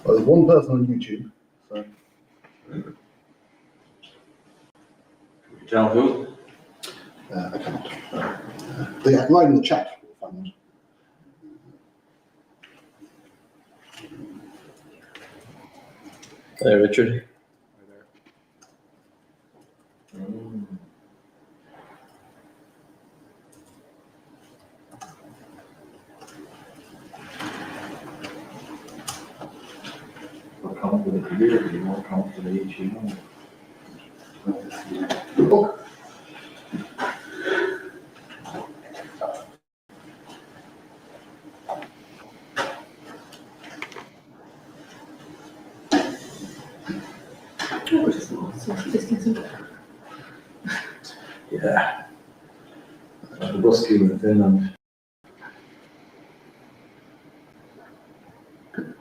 Well, there's one person on YouTube, so. Can you tell who? I can't. Yeah, right in the chat. We'll find Hey, Richard. More confident here, be more confident each year. Oh. Yeah. The bus queue in Finland.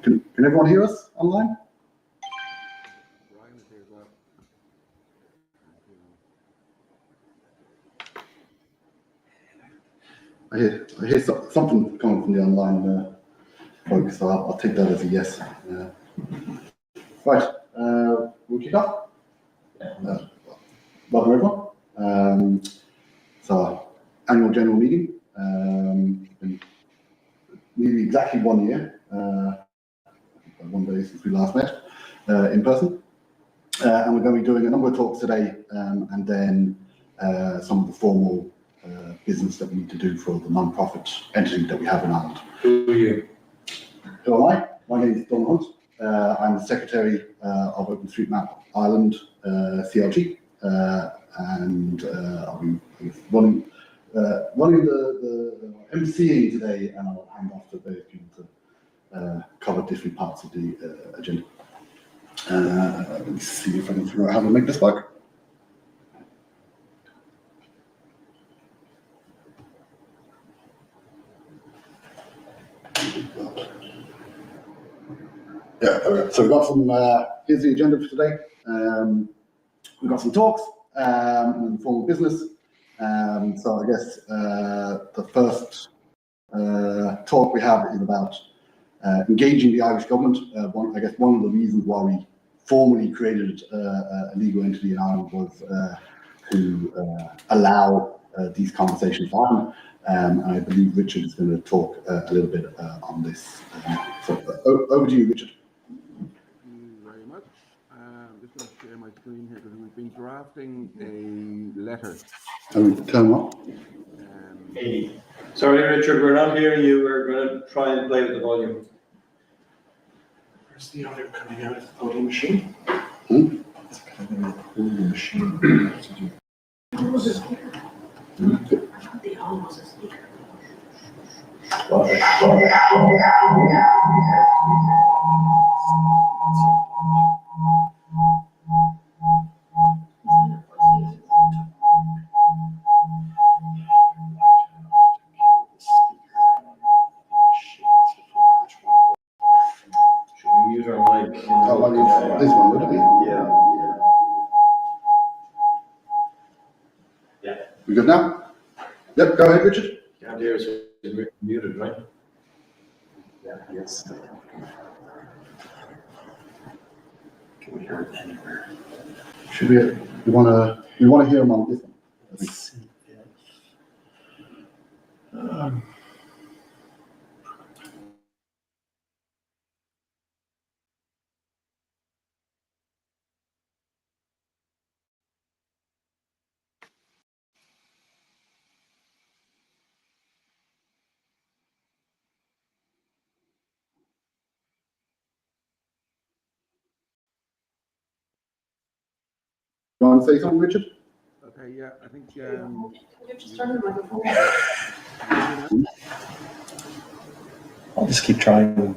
Can everyone hear us online? Ryan is here as well. I hear something coming from the online folks, so I'll take that as a yes. Right, we'll kick off. Welcome everyone. It's our annual general meeting. Been nearly exactly 1 year, 1 day since we last met in person. And we're going to be doing a number of talks today, and then some of the formal business that we need to do for the non-profit entity that we have in Ireland. Who are you? Who am I? My name is Don Hunt. I'm the Secretary of OpenStreetMap Ireland CLG, and I'll be running the emceeing today, and I'll hand off to various people to cover different parts of the agenda. Let me see if I can figure out how to make this work. Yeah, so we've got some, here's the agenda for today. We've got some talks and formal business. So I guess the first talk we have is about engaging the Irish government. I guess one of the reasons why we formally created a legal entity in Ireland was to allow these conversations to happen. And I believe Richard is going to talk a little bit on this. So over to you, Richard. Thank you very much. I'm just going to share my screen here because we've been drafting a letter. Turn on. Hey. Sorry, Richard, we're not hearing you. We're going to try and play with the volume. Where's the audio coming out of the voting machine? It's coming out of the voting machine. What was a speaker? I thought the hall was a speaker. Should we mute our mic? Oh, I need this one, would it be? Yeah. We good now? Yep, go ahead, Richard. Can't hear us. We're muted, right? Yeah, yes. Can we hear it anywhere? Should we want to hear him on this one? Let's see if, You want to say something, Richard? Okay, yeah, I think. You just turn the microphone. I'll just keep trying.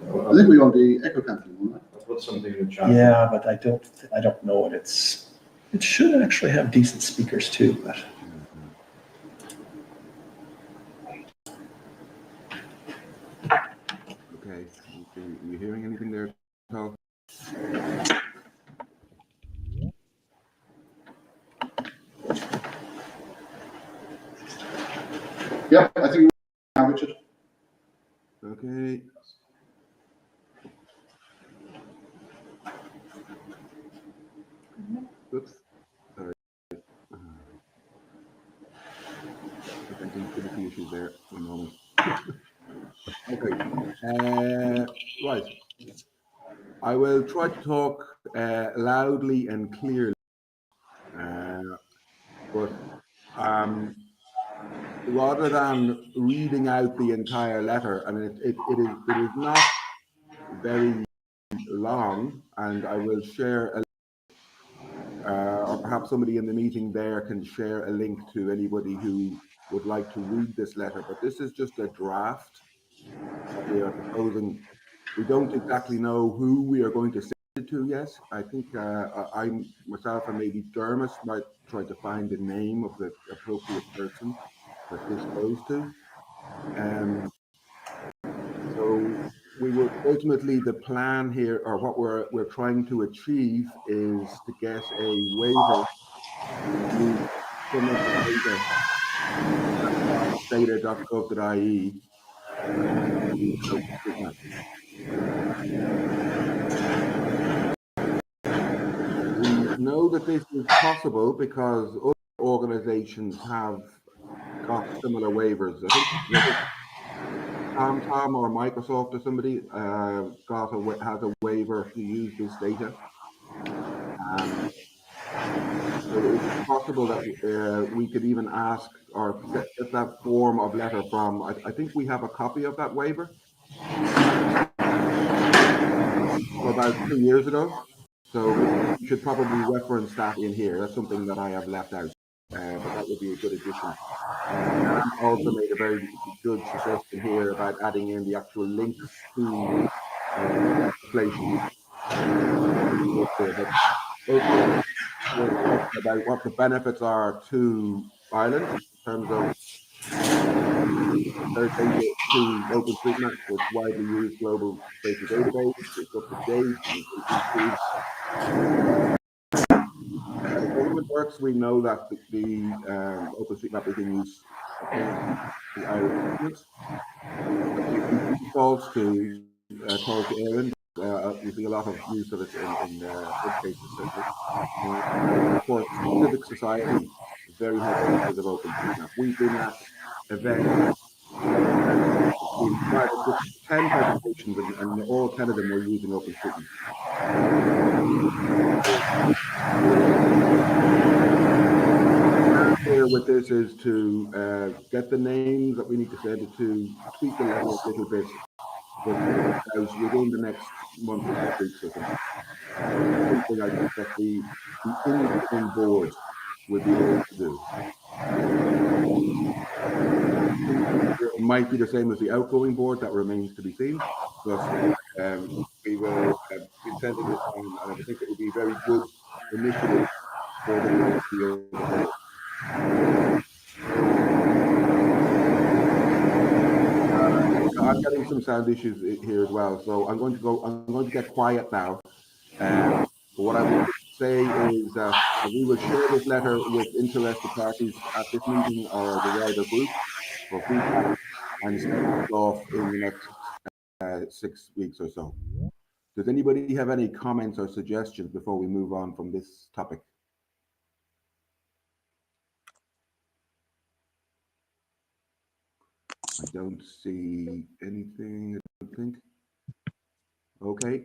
I think we want the echo cancelling one, right? I'll put something in the chat. Yeah, but I don't know what it should actually have decent speakers too, but. Okay, are you hearing anything there, Paul? Yep, I think now, Richard. Okay. presenting connectivity issues there for a moment. Okay, right. I will try to talk loudly and clearly, but rather than reading out the entire letter, I mean, it is not very long, and I will share a or perhaps somebody in the meeting there can share a link to anybody who would like to read this letter. But this is just a draft that we are proposing. We don't exactly know who we are going to send it to yet. I think I myself and maybe Dermot might try to find the name of the appropriate person that this goes to. So we would ultimately, the plan here, or what we're trying to achieve, is to get a waiver to use some of the data data.gov.ie use OpenStreetMap. We know that this is possible because other organizations have got similar waivers. I think Tom or Microsoft or somebody has a waiver to use this data. So it's possible that we could even ask or get that form of letter from, I think we have a copy of that waiver from about 2 years ago. So we should probably reference that in here. That's something that I have left out, but that would be a good addition. Also made a very good suggestion here about adding in the actual links to legislation. We're talking about what the benefits are to Ireland in terms of their data to OpenStreetMap, it's widely used global spatial database, it's up to date, it includes how the government works. We know that the OpenStreetMap is in use across the Irish government. It defaults to Aaron. We see a lot of use of it in education, certainly. Of course, civic society is very heavy users of OpenStreetMap. We've been at events, we've invited 10 presentations, and all 10 of them were using OpenStreetMap. Here with this is to get the names that we need to send it to, tweak the letter a little bit, but within the next month or 6 weeks or something. Something I think that the incoming board would be able to do. It might be the same as the outgoing board, that remains to be seen. But we will be sending this on, and I think it would be a very good initiative for the board. I'm getting some sound issues here as well, so I'm going to get quiet now. But what I will say is that we will share this letter with interested parties at this meeting or the wider group for feedback and send it off in the next 6 weeks or so. Does anybody have any comments or suggestions before we move on from this topic? I don't see anything, I don't think. Okay.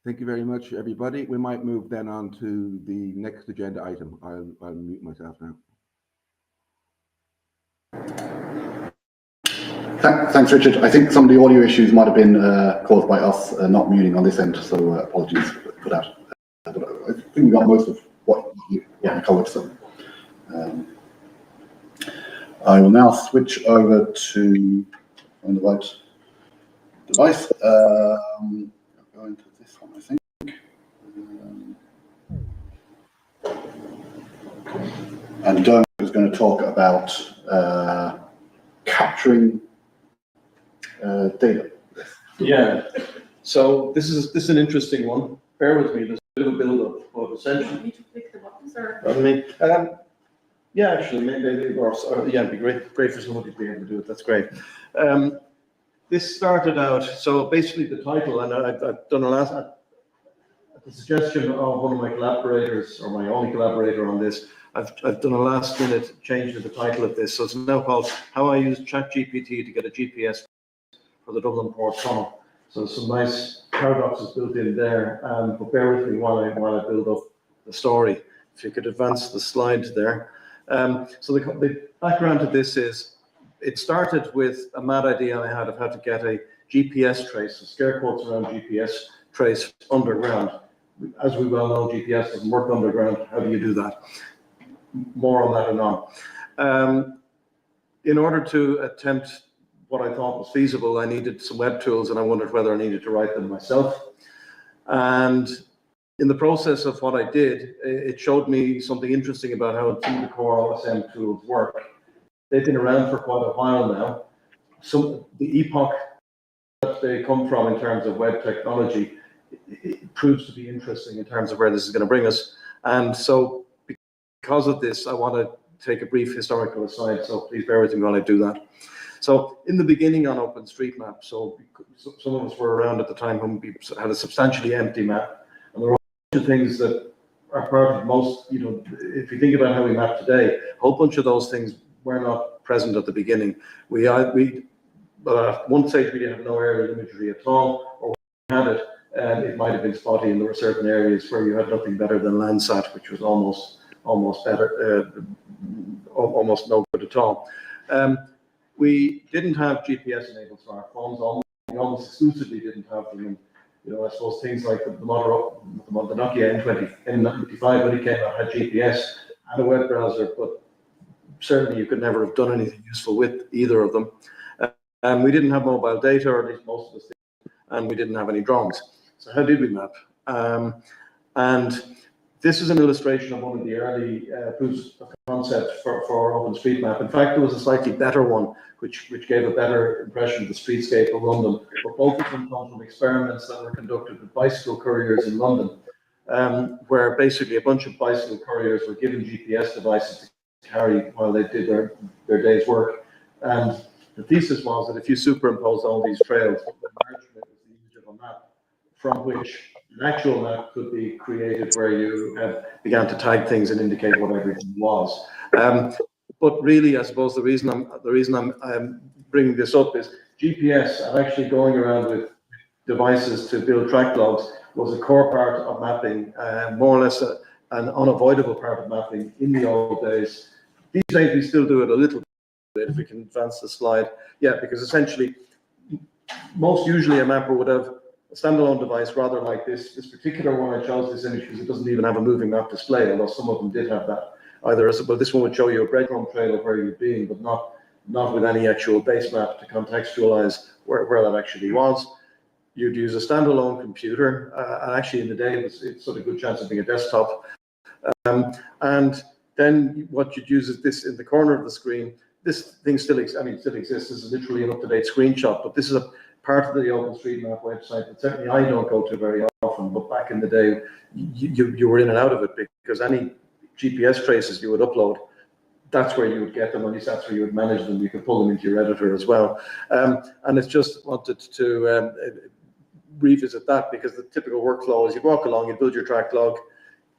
Thank you very much, everybody. We might move then on to the next agenda item. I'll mute myself now. Thanks, Richard. I think some of the audio issues might have been caused by us not muting on this end, so apologies for that. But I think we got most of what you covered. So I will now switch over to on the right device. Go into this one, I think. And Dermot is going to talk about capturing data. Yeah, so this is an interesting one. Bear with me, there's a bit of a build-up, but essentially. Do you want me to click the buttons or? Pardon me. Yeah, actually, maybe yeah, it'd be great for somebody to be able to do it. That's great. This started out, so basically the title, and I've done a the suggestion of one of my collaborators, or my only collaborator on this, I've done a last minute change to the title of this. So it's now called How I Use ChatGPT to Get a GPS for the Dublin Port Tunnel. So some nice paradoxes built in there, but bear with me while I build up the story. If you could advance the slide there. So the background to this is, it started with a mad idea I had of how to get a GPS trace, so scare quotes around GPS trace underground. As we well know, GPS doesn't work underground. How do you do that? More on that anon. In order to attempt what I thought was feasible, I needed some web tools, and I wondered whether I needed to write them myself. And in the process of what I did, it showed me something interesting about how some of the core OSM tools work. They've been around for quite a while now. The epoch that they come from in terms of web technology, it proves to be interesting in terms of where this is going to bring us. And so because of this, I want to take a brief historical aside, so please bear with me while I do that. So in the beginning on OpenStreetMap, so some of us were around at the time when we had a substantially empty map, and there were a bunch of things that are part of most, if you think about how we map today, a whole bunch of those things were not present at the beginning. At one stage we didn't have no aerial imagery at all, or when we had it, it might have been spotty, and there were certain areas where you had nothing better than Landsat, which was almost better, almost no good at all. We didn't have GPS-enabled smartphones. We almost exclusively didn't have them. And, I suppose things like the Nokia N95 when it came out had GPS and a web browser, but certainly you could never have done anything useful with either of them. We didn't have mobile data, or at least most of us didn't, and we didn't have any drones. So how did we map? And this is an illustration of one of the early proofs of concept for OpenStreetMap. In fact, there was a slightly better one, which gave a better impression of the streetscape of London. But both of them come from experiments that were conducted with bicycle couriers in London, where basically a bunch of bicycle couriers were given GPS devices to carry while they did their day's work. And the thesis was that if you superimpose all these trails, the margin was the image of a map from which an actual map could be created, where you began to tag things and indicate what everything was. But really, I suppose the reason I'm bringing this up is GPS and actually going around with devices to build track logs was a core part of mapping, more or less an unavoidable part of mapping in the old days. These days we still do it a little bit, if we can advance the slide. Yeah, because essentially, most usually a mapper would have a standalone device rather like this. This particular one, I chose this image because it doesn't even have a moving map display, although some of them did have that. Either, well, this one would show you a breadcrumb trail of where you've been, but not with any actual base map to contextualize where that actually was. You'd use a standalone computer, and actually in the day it's sort of a good chance of being a desktop. And then what you'd use is this in the corner of the screen. This thing still exists. This is literally an up-to-date screenshot, but this is a part of the OpenStreetMap website that certainly I don't go to very often, but back in the day, you were in and out of it, because any GPS traces you would upload, that's where you would get them, at least that's where you would manage them. You could pull them into your editor as well. And it's just wanted to revisit that, because the typical workflow is you'd walk along, you'd build your track log,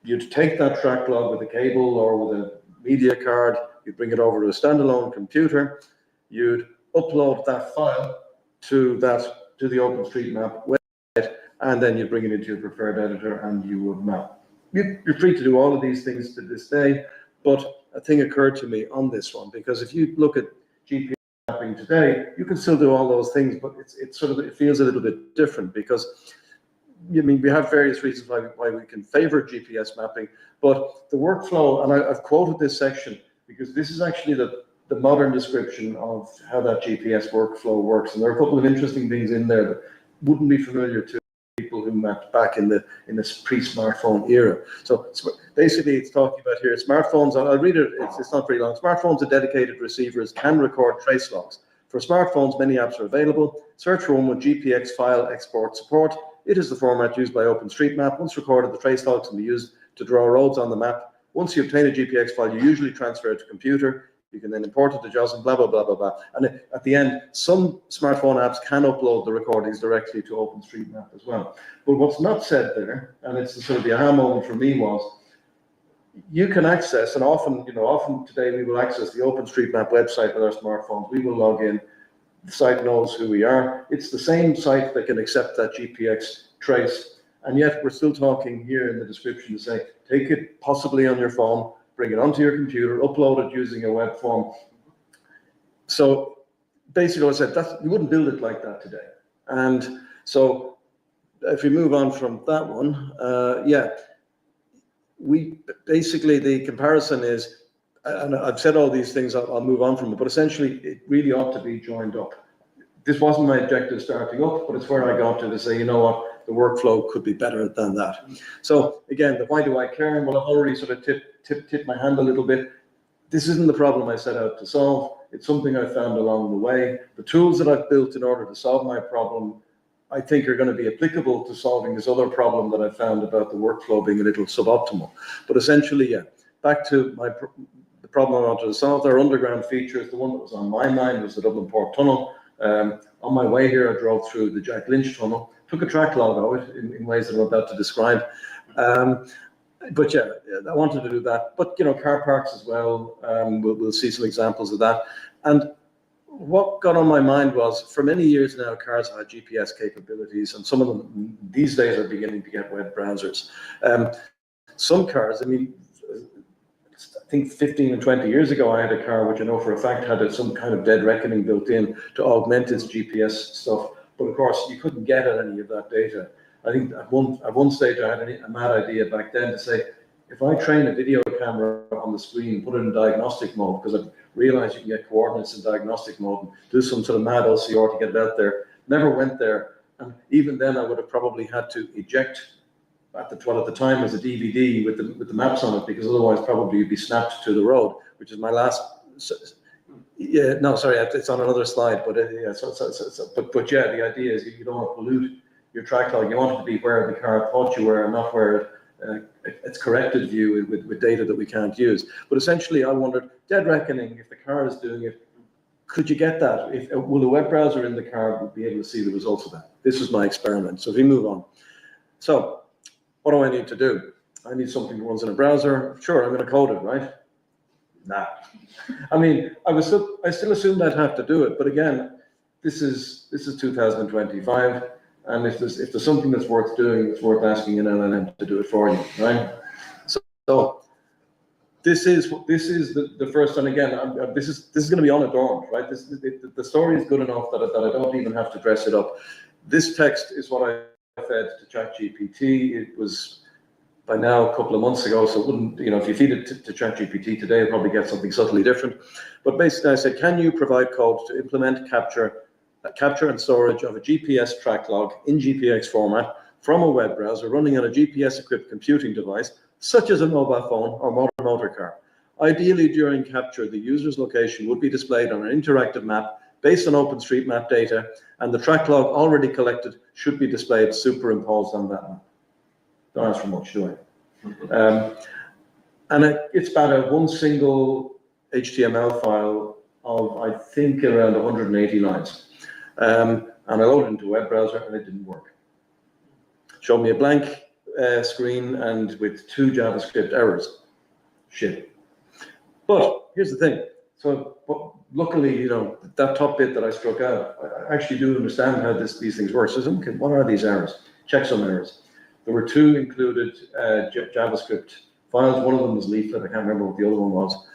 you'd take that track log with a cable or with a media card, you'd bring it over to a standalone computer, you'd upload that file to the OpenStreetMap website, and then you bring it into your preferred editor and you would map. You're free to do all of these things to this day, but a thing occurred to me on this one, because if you look at GPS mapping today, you can still do all those things, but it feels a little bit different, because we have various reasons why we can favor GPS mapping, but the workflow, and I've quoted this section because this is actually the modern description of how that GPS workflow works. And there are a couple of interesting things in there that wouldn't be familiar to people who mapped back in this pre-smartphone era. So basically it's talking about here, smartphones, I'll read it, it's not very long. Smartphones and dedicated receivers can record trace logs. For smartphones, many apps are available. Search for one with GPX file export support. It is the format used by OpenStreetMap. Once recorded, the trace logs can be used to draw roads on the map. Once you obtain a GPX file, you usually transfer it to a computer. You can then import it to JAWS and blah, blah, blah, blah, blah. And at the end, some smartphone apps can upload the recordings directly to OpenStreetMap as well. But what's not said there, and it's sort of the aha moment for me, was you can access, and often today we will access the OpenStreetMap website with our smartphones. We will log in. The site knows who we are. It's the same site that can accept that GPX trace. And yet we're still talking here in the description to say, take it possibly on your phone, bring it onto your computer, upload it using a web form. So basically, I said that you wouldn't build it like that today. And so if we move on from that one, we basically, the comparison is, and I've said all these things, I'll move on from it, but essentially it really ought to be joined up. This wasn't my objective starting up, but it's where I got to say, you know what, the workflow could be better than that. So again, the why do I care? Well, I've already sort of tipped my hand a little bit. This isn't the problem I set out to solve. It's something I found along the way. The tools that I've built in order to solve my problem, I think are going to be applicable to solving this other problem that I found about the workflow being a little suboptimal. But essentially, yeah, back to the problem I wanted to solve. There are underground features. The one that was on my mind was the Dublin Port Tunnel. On my way here, I drove through the Jack Lynch Tunnel, took a track log of it in ways that I'm about to describe. But yeah, I wanted to do that. But, you know, car parks as well, we'll see some examples of that. And what got on my mind was, for many years now, cars had GPS capabilities, and some of them these days are beginning to get web browsers. Some cars, I mean, I think 15 and 20 years ago, I had a car which I know for a fact had some kind of dead reckoning built in to augment its GPS stuff. But of course, you couldn't get at any of that data. I think at one stage, I had a mad idea back then to say, if I train a video camera on the screen and put it in diagnostic mode, because I realized you can get coordinates in diagnostic mode and do some sort of mad OCR to get it out there, never went there. And even then, I would have probably had to eject at the time as a DVD with the maps on it, because otherwise probably you'd be snapped to the road, which is my last. Yeah, no, sorry, it's on another slide, but yeah. But yeah, the idea is you don't want to pollute your track log. You want it to be where the car thought you were, and not where it's corrected view with data that we can't use. But essentially, I wondered, dead reckoning, if the car is doing it, could you get that? Will the web browser in the car be able to see the results of that? This was my experiment. So if we move on. So what do I need to do? I need something that runs in a browser. Sure, I'm going to code it, right? Nah. I mean, I still assumed I'd have to do it, but again, this is 2025, and if there's something that's worth doing, it's worth asking an LLM to do it for you, right? So this is the first, and again, this is going to be unadorned, right? The story is good enough that I don't even have to dress it up. This text is what I fed to ChatGPT. It was by now a couple of months ago, so it wouldn't, you know, if you feed it to ChatGPT today, you'll probably get something subtly different. But basically, I said, can you provide code to implement capture and storage of a GPS track log in GPX format from a web browser running on a GPS-equipped computing device, such as a mobile phone or motor car? Ideally, during capture, the user's location would be displayed on an interactive map based on OpenStreetMap data, and the track log already collected should be displayed superimposed on that map. Don't ask for much, do I? And it's about one single HTML file of, I think, around 180 lines. And I loaded it into a web browser and it didn't work. Showed me a blank screen and with 2 JavaScript errors. Shit. But here's the thing. So, but luckily, you know, that top bit that I struck out, I actually do understand how these things work. So, okay, what are these errors? Checksum errors. There were 2 included JavaScript files. One of them was leaflet. I can't remember what the other one was.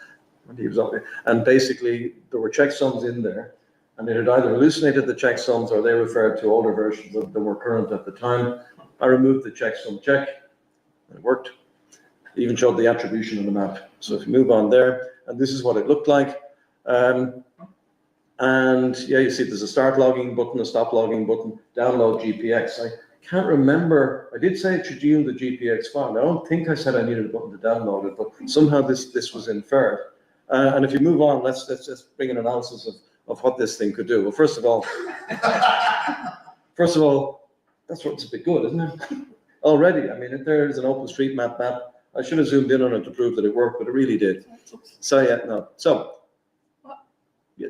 And basically, there were checksums in there, and it had either hallucinated the checksums or they referred to older versions that were current at the time. I removed the checksum check, and it worked. It even showed the attribution on the map. So if you move on there, and this is what it looked like. And yeah, you see there's a start logging button, a stop logging button, download GPX. I can't remember. I did say it should yield the GPX file. I don't think I said I needed a button to download it, but somehow this was inferred. And if you move on, let's just bring an analysis of what this thing could do. Well, first of all, that's what's a bit good, isn't it? Already, I mean, if there is an OpenStreetMap map, I should have zoomed in on it to prove that it worked, but it really did. So yeah, no. So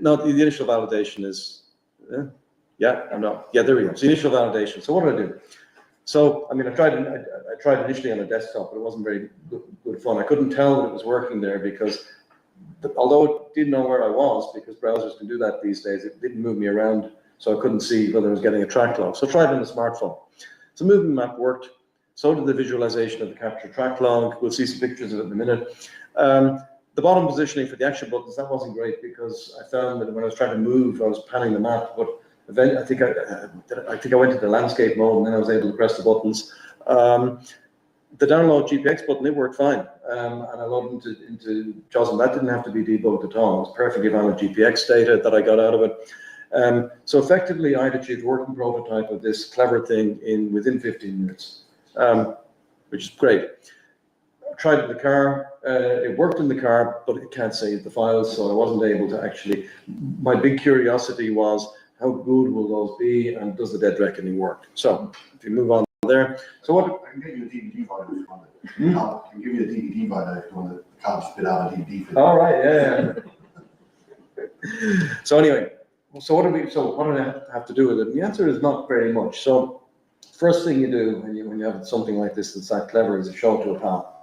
No, the initial validation is, there we go. So the initial validation. So what did I do? So, I mean, I tried initially on a desktop, but it wasn't very good fun. I couldn't tell that it was working there because although it did know where I was, because browsers can do that these days, it didn't move me around, so I couldn't see whether I was getting a track log. So I tried it on the smartphone. So moving map worked. So did the visualization of the capture track log. We'll see some pictures of it in a minute. The bottom positioning for the action buttons, that wasn't great because I found that when I was trying to move, I was panning the map, but I think I went to the landscape mode and then I was able to press the buttons. The download GPX button, it worked fine. And I loaded into JOSM. That didn't have to be debugged at all. It was perfectly valid GPX data that I got out of it. So effectively, I'd achieved a working prototype of this clever thing within 15 minutes, which is great. I tried it in the car. It worked in the car, but it can't save the files, so I wasn't able to actually. My big curiosity was, how good will those be, and does the dead reckoning work? So if you move on there. So what? I can give you a DVD file if you want it. I can give you a DVD file if you want the card spit out a DVD for you. All right, yeah. So anyway, so what do I have to do with it? And the answer is not very much. So first thing you do when you have something like this that's that clever is you show it to a pal.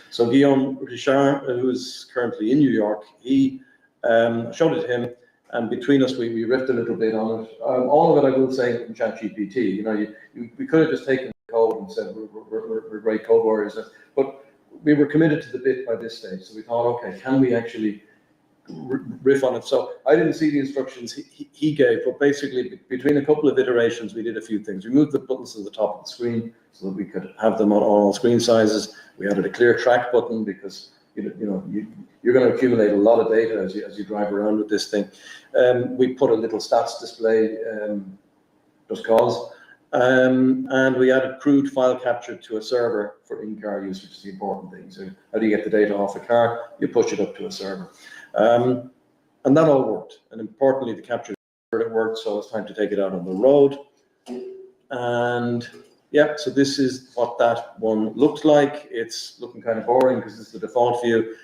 So Guillaume Richard, who is currently in New York, he showed it to him, and between us we riffed a little bit on it. All of it I will say in ChatGPT. You know, we could have just taken the code and said we're great code warriors, but we were committed to the bit by this stage. So we thought, okay, can we actually riff on it? So I didn't see the instructions he gave, but basically between a couple of iterations, we did a few things. We moved the buttons to the top of the screen so that we could have them on all screen sizes. We added a clear track button because you're going to accumulate a lot of data as you drive around with this thing. We put a little stats display, just cause, and we added crude file capture to a server for in-car use, which is the important thing. So how do you get the data off a car? You push it up to a server. And that all worked. And importantly, the capture it worked, so it's time to take it out on the road. And yeah, so this is what that one looked like. It's looking kind of boring because it's the default view.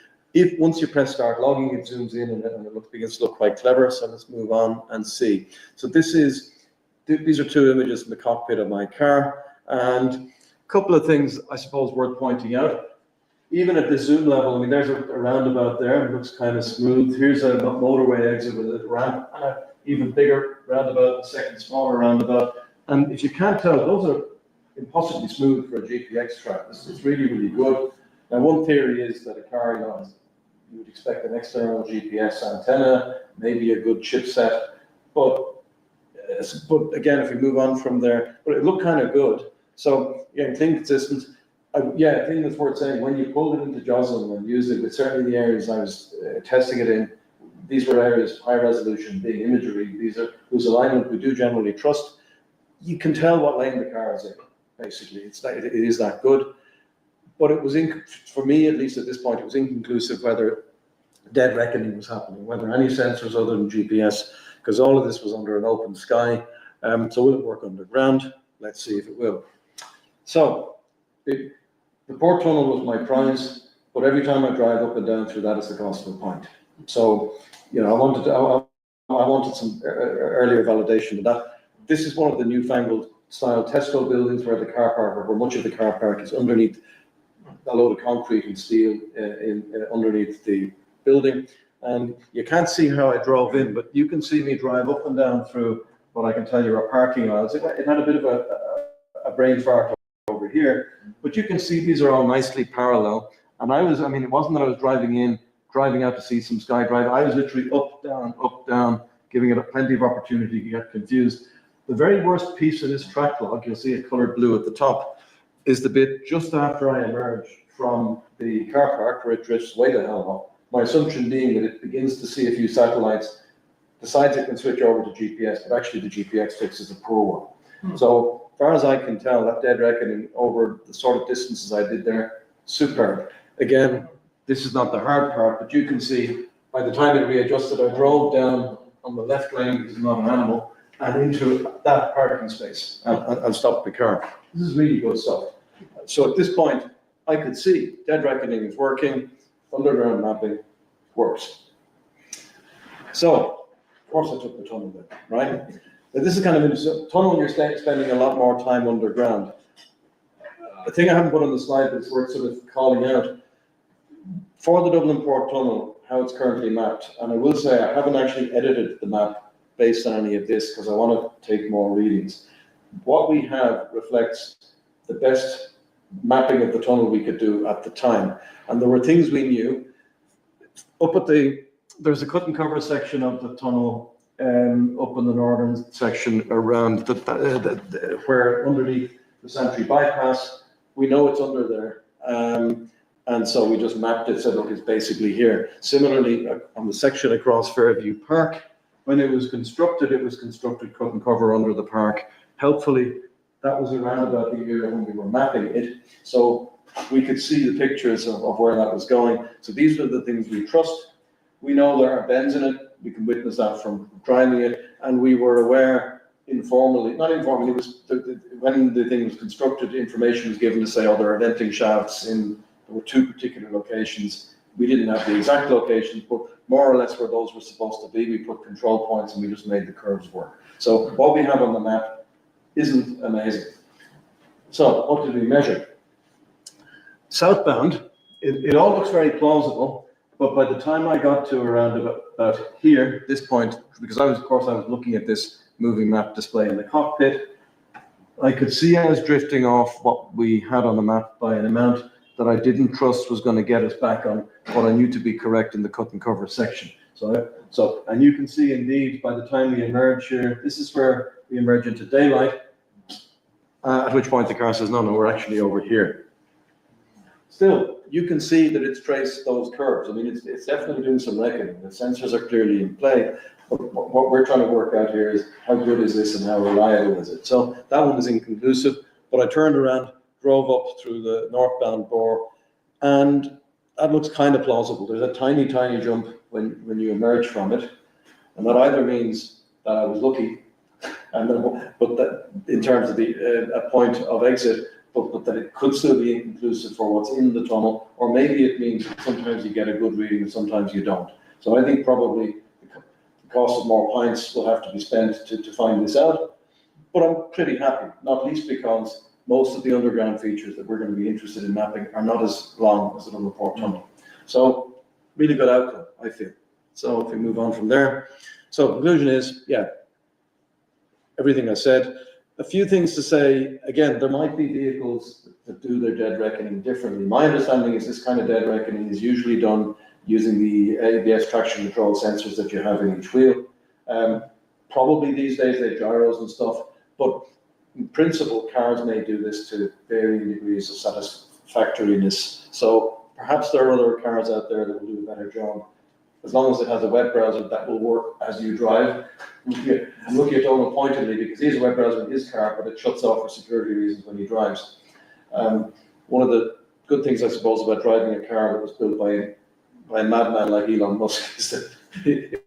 Once you press start logging, it zooms in and it begins to look quite clever. So let's move on and see. So these are two images in the cockpit of my car. And a couple of things I suppose worth pointing out. Even at the zoom level, I mean, there's a roundabout there. It looks kind of smooth. Here's a motorway exit with a ramp and an even bigger roundabout, a second smaller roundabout. And if you can't tell, those are impossibly smooth for a GPX track. This is really, really good. Now, one theory is that a car, you would expect an external GPS antenna, maybe a good chipset, but again, if we move on from there, but it looked kind of good. So yeah, clean consistent. I think that's worth saying. When you pulled it into JOSM and used it, with certainly the areas I was testing it in, these were areas high resolution, big imagery. These are whose alignment we do generally trust. You can tell what lane the car is in. Basically, it is that good. But it was for me, at least at this point, it was inconclusive whether dead reckoning was happening, whether any sensors other than GPS, because all of this was under an open sky. So will it work underground? Let's see if it will. So the port tunnel was my prize, but every time I drive up and down through that, it's the cost of a pint. So, I wanted some earlier validation of that. This is one of the newfangled style Tesco buildings where the car park, where much of the car park is underneath a load of concrete and steel underneath the building. And you can't see how I drove in, but you can see me drive up and down through what I can tell you are parking aisles. It had a bit of a brain fart over here, but you can see these are all nicely parallel. And it wasn't that I was driving out to see some sky drive. I was literally up, down, giving it plenty of opportunity to get confused. The very worst piece of this track log, you'll see it colored blue at the top, is the bit just after I emerge from the car park where it drifts way the hell off. My assumption being that it begins to see a few satellites, decides it can switch over to GPS, but actually the GPX fix is a poor one. So as far as I can tell, that dead reckoning over the sort of distances I did there, superb. Again, this is not the hard part, but you can see by the time it readjusted, I drove down on the left lane because I'm not an animal, and into that parking space and stopped the car. This is really good stuff. So at this point, I could see dead reckoning is working, underground mapping works. So course I took the tunnel then, right? Now, this is kind of interesting. Tunnel, you're spending a lot more time underground. The thing I haven't put on the slide, but it's worth sort of calling out, for the Dublin Port Tunnel, how it's currently mapped, and I will say I haven't actually edited the map based on any of this because I want to take more readings. What we have reflects the best mapping of the tunnel we could do at the time, and there were things we knew. Up at there's a cut and cover section of the tunnel up in the northern section around where underneath the Santry bypass. We know it's under there, and so we just mapped it, said, look, it's basically here. Similarly, on the section across Fairview Park, when it was constructed cut and cover under the park. Helpfully, that was around about the area when we were mapping it, so we could see the pictures of where that was going. So these are the things we trust. We know there are bends in it. We can witness that from driving it, and we were aware informally, not informally, it was when the thing was constructed, information was given to say, oh, there are venting shafts there were two particular locations. We didn't have the exact locations, but more or less where those were supposed to be. We put control points and we just made the curves work. So what we have on the map isn't amazing. So what did we measure? Southbound, it all looks very plausible, but by the time I got to around about here, this point, because I was looking at this moving map display in the cockpit, I could see I was drifting off what we had on the map by an amount that I didn't trust was going to get us back on what I knew to be correct in the cut and cover section. And you can see indeed by the time we emerge here, this is where we emerge into daylight, at which point the car says, no, we're actually over here. Still, you can see that it's traced those curves. I mean, it's definitely doing some reckoning. The sensors are clearly in play. But what we're trying to work out here is how good is this and how reliable is it? So that one was inconclusive, but I turned around, drove up through the northbound bore, and that looks kind of plausible. There's a tiny, tiny jump when you emerge from it, and that either means that I was lucky, but that in terms of a point of exit, but that it could still be inconclusive for what's in the tunnel, or maybe it means that sometimes you get a good reading and sometimes you don't. So I think probably the cost of more pints will have to be spent to find this out, but I'm pretty happy, not least because most of the underground features that we're going to be interested in mapping are not as long as the Dublin Port Tunnel. So really good outcome, I feel. So if we move on from there. So conclusion is, yeah, everything I said. A few things to say. Again, there might be vehicles that do their dead reckoning differently. My understanding is this kind of dead reckoning is usually done using the ABS traction control sensors that you have in each wheel. Probably these days they have gyros and stuff, but in principle, cars may do this to varying degrees of satisfactoriness. So perhaps there are other cars out there that will do a better job. As long as it has a web browser that will work as you drive. I'm looking at Donald pointedly because he has a web browser in his car, but it shuts off for security reasons when he drives. One of the good things, I suppose, about driving a car that was built by a madman like Elon Musk is that it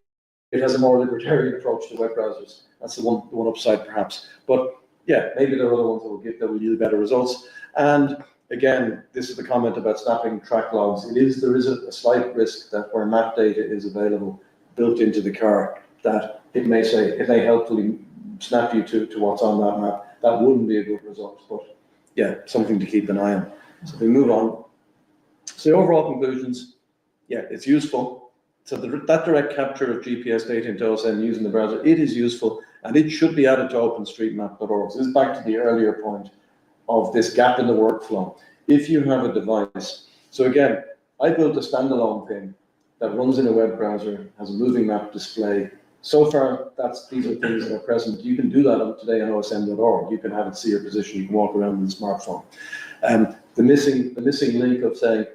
has a more libertarian approach to web browsers. That's the one upside, perhaps. But yeah, maybe there are other ones that will yield better results. And again, this is the comment about snapping track logs. There is a slight risk that where map data is available, built into the car, that it may helpfully snap you to what's on that map. That wouldn't be a good result, but yeah, something to keep an eye on. So we move on. So the overall conclusions, yeah, it's useful. So that direct capture of GPS data into OSM using the browser, it is useful, and it should be added to OpenStreetMap.org. So this is back to the earlier point of this gap in the workflow. If you have a device, so again, I built a standalone thing that runs in a web browser, has a moving map display. So far, these are things that are present. You can do that today on OSM.org. You can have it see your position. You can walk around with a smartphone. The missing link of saying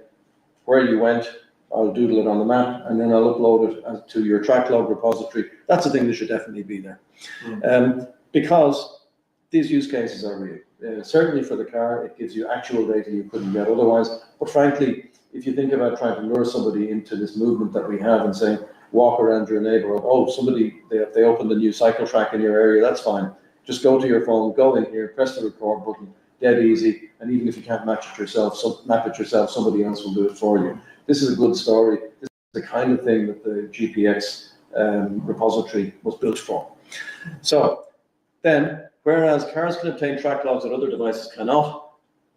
where you went, I'll doodle it on the map, and then I'll upload it to your track log repository. That's a thing that should definitely be there. Because these use cases are real. Certainly for the car, it gives you actual data you couldn't get otherwise. But frankly, if you think about trying to lure somebody into this movement that we have and saying, walk around your neighborhood, they opened a new cycle track in your area, that's fine. Just go to your phone, go in here, press the record button, dead easy. And even if you can't map it yourself, somebody else will do it for you. This is a good story. This is the kind of thing that the GPX repository was built for. So then, whereas cars can obtain track logs that other devices cannot,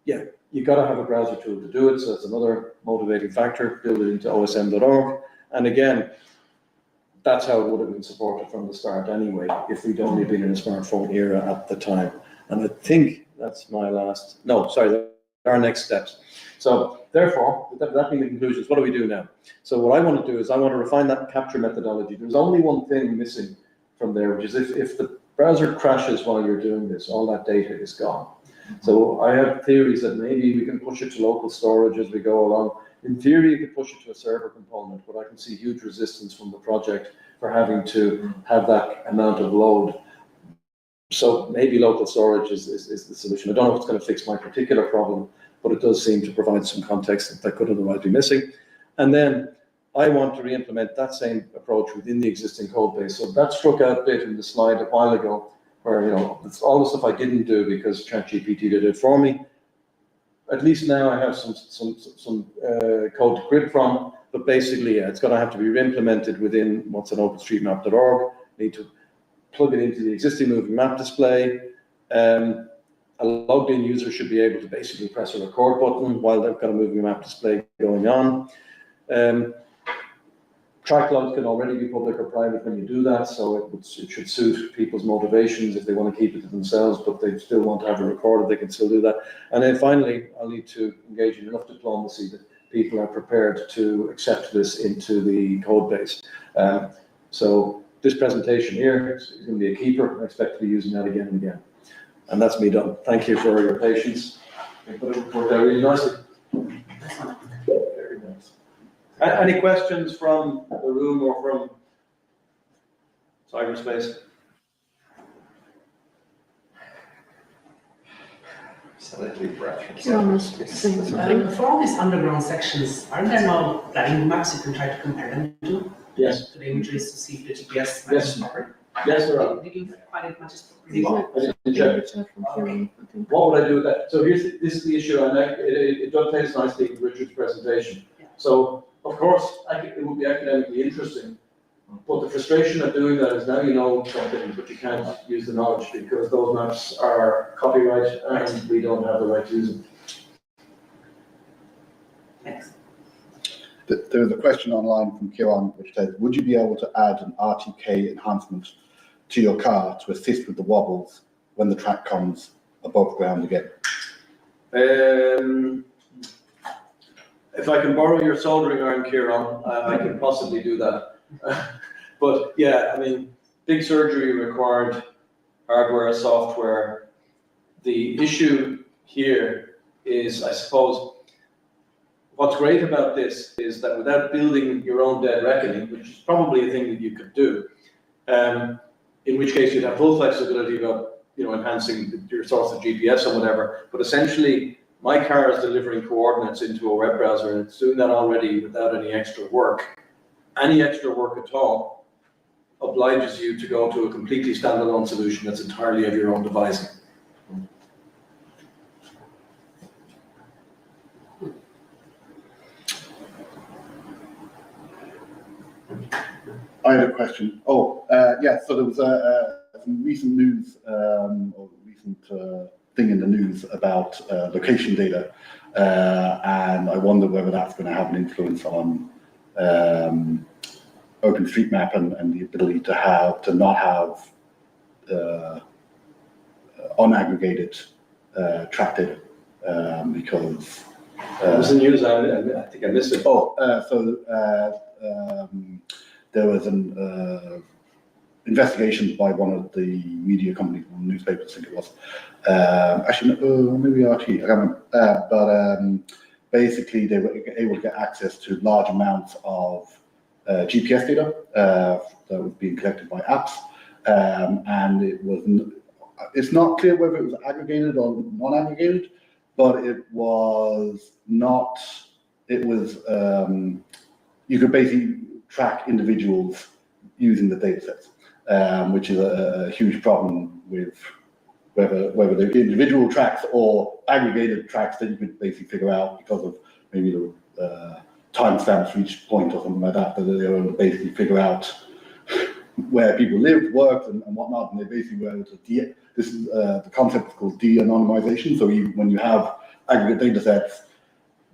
yeah, you've got to have a browser tool to do it. So that's another motivating factor. Build it into osm.org. And again, that's how it would have been supported from the start anyway, if we'd only been in a smartphone era at the time. And I think that's my last, no, sorry, our next steps. So therefore, with that being the conclusions, what do we do now? So what I want to do is I want to refine that capture methodology. There's only one thing missing from there, which is if the browser crashes while you're doing this, all that data is gone. So I have theories that maybe we can push it to local storage as we go along. In theory, you could push it to a server component, but I can see huge resistance from the project for having to have that amount of load. So maybe local storage is the solution. I don't know if it's going to fix my particular problem, but it does seem to provide some context that could otherwise be missing. And then I want to re-implement that same approach within the existing code base. So that struck out a bit in the slide a while ago, where it's all the stuff I didn't do because ChatGPT did it for me. At least now I have some code to grip from, but basically, yeah, it's going to have to be re-implemented within what's on OpenStreetMap.org. Need to plug it into the existing moving map display. A logged in user should be able to basically press a record button while they've got a moving map display going on. Track logs can already be public or private when you do that, so it should suit people's motivations if they want to keep it to themselves, but they still want to have it recorded, they can still do that. And then finally, I'll need to engage in enough diplomacy that people are prepared to accept this into the code base. So this presentation here is going to be a keeper. I expect to be using that again and again. And that's me done. Thank you for your patience. It worked out really nicely. Very nice. Any questions from the room or from cyberspace? For all these underground sections, aren't there no planning maps you can try to compare them to? Yes. To the images to see if the GPS Yes. matches properly? Yes, there are. Did you find it matches pretty well? I didn't check. What would I do with that? So this is the issue, and it dovetails nicely with Richard's presentation. Yeah. So, of course, it would be academically interesting, but the frustration of doing that is now you know something, but you can't use the knowledge because those maps are copyright and we don't have the right to use them. Thanks. There is a question online from Kieran which says, would you be able to add an RTK enhancement to your car to assist with the wobbles when the track comes above ground again? If I can borrow your soldering iron, Kieran, I can possibly do that. But yeah, I mean, big surgery required hardware, software. The issue here is, I suppose, what's great about this is that without building your own dead reckoning, which is probably a thing that you could do, in which case you'd have full flexibility about enhancing your source of GPS or whatever. But essentially, my car is delivering coordinates into a web browser, and it's doing that already without any extra work. Any extra work at all obliges you to go to a completely standalone solution that's entirely of your own devising. I had a question. Yeah, so there was some recent news, or recent thing in the news about location data, and I wonder whether that's going to have an influence on OpenStreetMap and the ability to not have unaggregated track data, because It was the news, I think I missed it. There was an investigation by one of the media companies, newspapers, I think it was. Actually, maybe RT, I can't remember. Basically, they were able to get access to large amounts of GPS data that was being collected by apps, and it's not clear whether it was aggregated or non-aggregated, but it was not. It was you could basically track individuals using the data sets, which is a huge problem with whether they're individual tracks or aggregated tracks that you could basically figure out because of maybe the timestamps for each point or something like that, that they're able to basically figure out where people lived, worked, and whatnot, and they basically were able to this is the concept is called de-anonymization. So when you have aggregate data sets,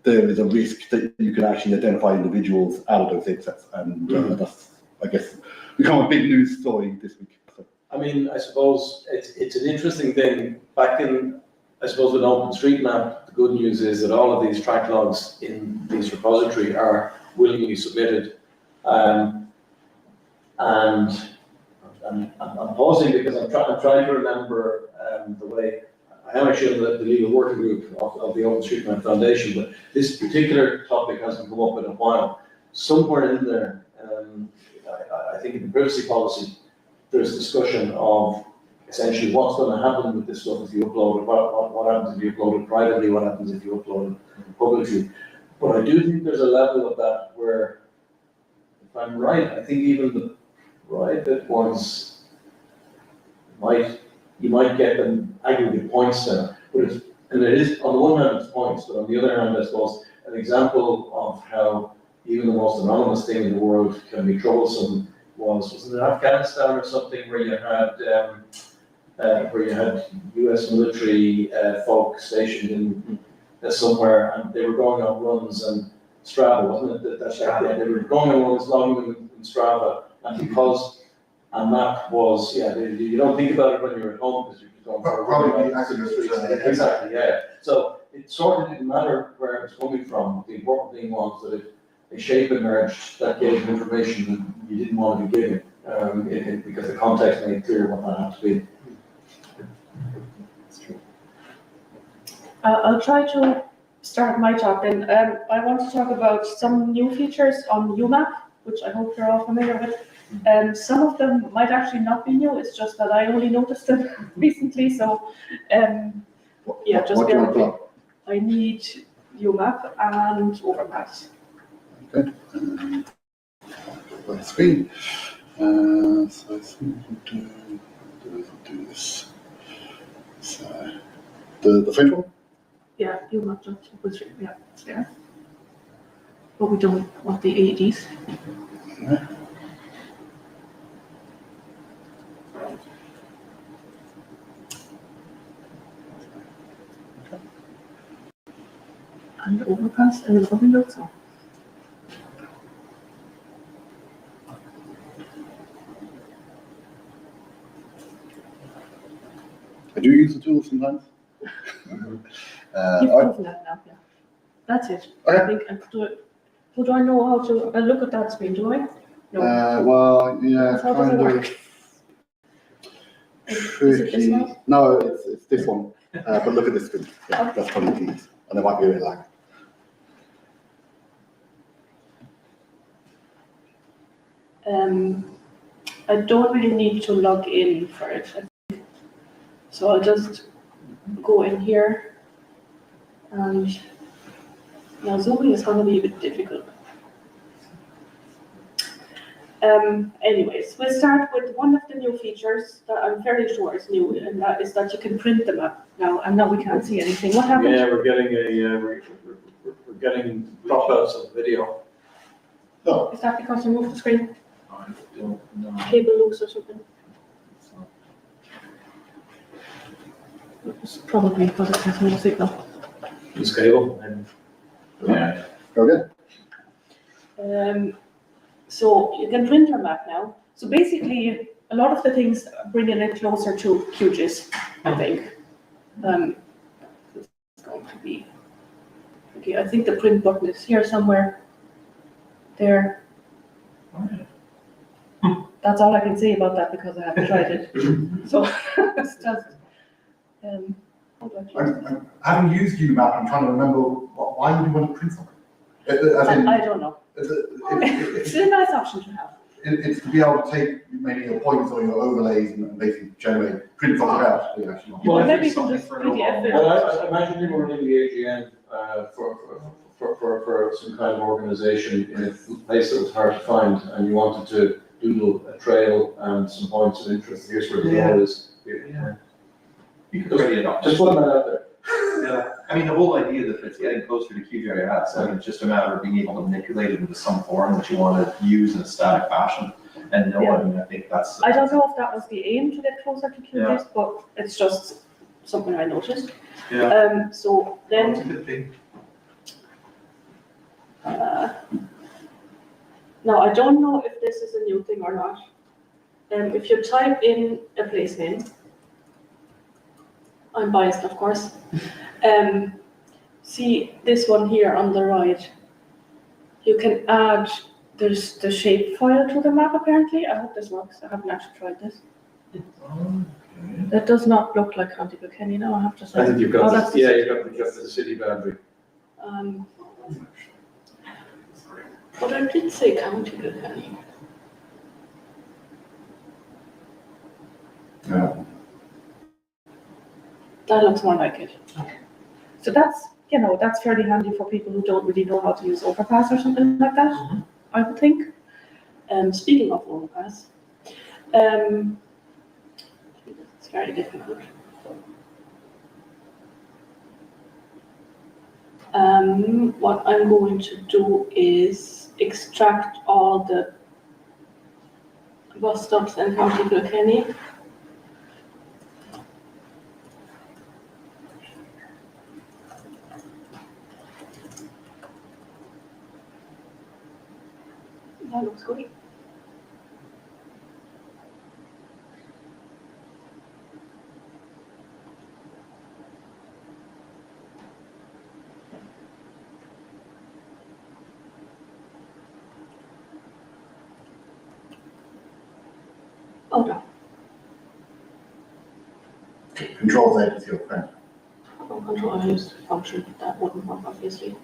there is a risk that you can actually identify individuals out of those data sets, and that's, I guess, become a big news story this week. So. I mean, I suppose it's an interesting thing. Back in, I suppose, with OpenStreetMap, the good news is that all of these track logs in these repository are willingly submitted. And I'm pausing because I'm trying to remember the way. I am actually on the legal working group of the OpenStreetMap Foundation, but this particular topic hasn't come up in a while. Somewhere in there, I think in the privacy policy, there's discussion of essentially what's going to happen with this stuff if you upload it, what happens if you upload it privately, what happens if you upload it publicly. But I do think there's a level of that where, if I'm right, I think even the private ones you might get them aggregate points there. And it is, on the one hand, it's points, but on the other hand, I suppose, an example of how even the most anonymous thing in the world can be troublesome wasn't it Afghanistan or something where you had US military folk stationed in somewhere, and they were going on runs, and Strava, wasn't it? They were going on runs, logging them in Strava, and because a map was, you don't think about it when you're at home because you're going for a run. Exactly, yeah. So it sort of didn't matter where it was coming from. The important thing was that a shape emerged that gave information that you didn't want to be given, because the context made clear what that had to be. I'll try to start my talk then. I want to talk about some new features on UMAP, which I hope you're all familiar with. Some of them might actually not be new, it's just that I only noticed them recently, so just bear with me. I need UMAP and Overpass. Okay. My screen. So I think we'll do this. So the French one? Yeah, UMAP, OpenStreetMap, it's there. But we don't want the AEDs. Yeah. And Overpass and the Windows. So. I do use the tool sometimes. You've proven that now, yeah. That's it. Okay. I think, do I know how to look at that screen, do I? No. Well, yeah, How does it work? Is it this one? No, it's this one. But look at this screen. Yeah, that's probably the easiest. And there might be a bit of lag. I don't really need to log in for it. So I'll just go in here, and now zooming is going to be a bit difficult. Anyways, we'll start with one of the new features that I'm fairly sure is new, and that is that you can print the map now, and now we can't see anything. What happened? Yeah, we're getting we're getting dropouts of video. Oh. Is that because you moved the screen? I don't know. Cable loose or something? It's probably because it has no signal. Use cable and yeah. Go again. So you can print your map now. So basically, a lot of the things are bringing it closer to QGIS, I think. It's going to be, okay, I think the print button is here somewhere. There. That's all I can say about that because I haven't tried it. So it's just, Having used UMAP, I'm trying to remember why would you want to print something? I don't know. It's a nice option to have. It's to be able to take maybe your points or your overlays and basically print something out. Well, Maybe you can just PDF it. Well, I imagine you were running the AGM for some kind of organization in a place that was hard to find, and you wanted to doodle a trail and some points of interest. Here's where the goal is. Yeah. You could already adopt. Just put that out there. Yeah, I mean, the whole idea that it's getting closer to QGIS, I mean, it's just a matter of being able to manipulate it into some form that you want to use in a static fashion. And no, Yeah. I mean, I think that's. I don't know if that was the aim to get closer to QGIS, but it's just something I noticed. Yeah. So That's then, a good thing. now I don't know if this is a new thing or not. If you type in a place name, I'm biased, of course. See this one here on the right. You can add, there's the shape file to the map apparently. I hope this works. I haven't actually tried this. That does not look like County Kilkenny now, I have to say. I think you've Oh, got, that's the, the yeah, city. you've got the city boundary. But I did say County Kilkenny. Yeah. That looks more like it. So that's, that's fairly handy for people who don't really know how to use Overpass or something like that, I would think. Speaking of Overpass, it's very difficult. What I'm going to do is extract all the bus stops in County Kilkenny. That looks good. Oh no, Control Z is your friend. control I used function, but that wouldn't work obviously.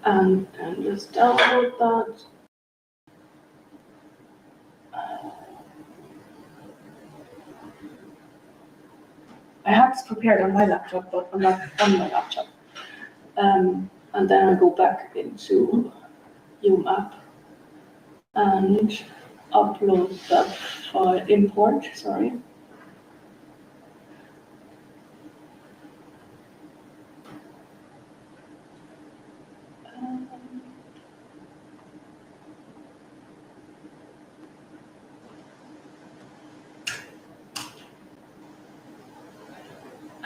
And just download that. I had this prepared on my laptop, but I'm not on my laptop. And then I go back into UMAP and upload that file, import, sorry.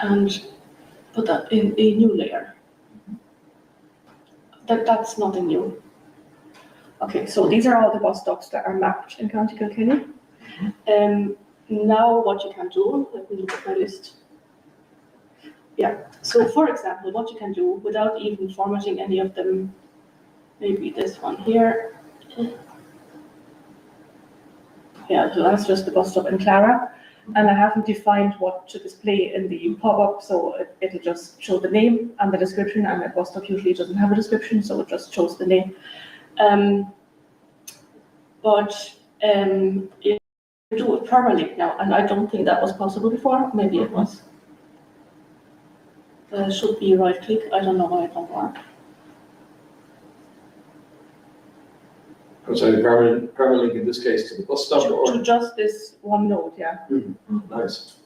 And put that in a new layer. That's nothing new. Okay, so these are all the bus stops that are mapped in County Kilkenny. Now what you can do, let me look at my list. Yeah, so for example, what you can do without even formatting any of them, maybe this one here. Yeah, so that's just the bus stop in Clara. And I haven't defined what to display in the pop-up, so it'll just show the name and the description, and the bus stop usually doesn't have a description, so it just shows the name. But you do it permalink now, and I don't think that was possible before. Maybe it was. Should be right click. I don't know why it don't work. So permalink in this case to the bus stop or? To just this one node, yeah. Nice.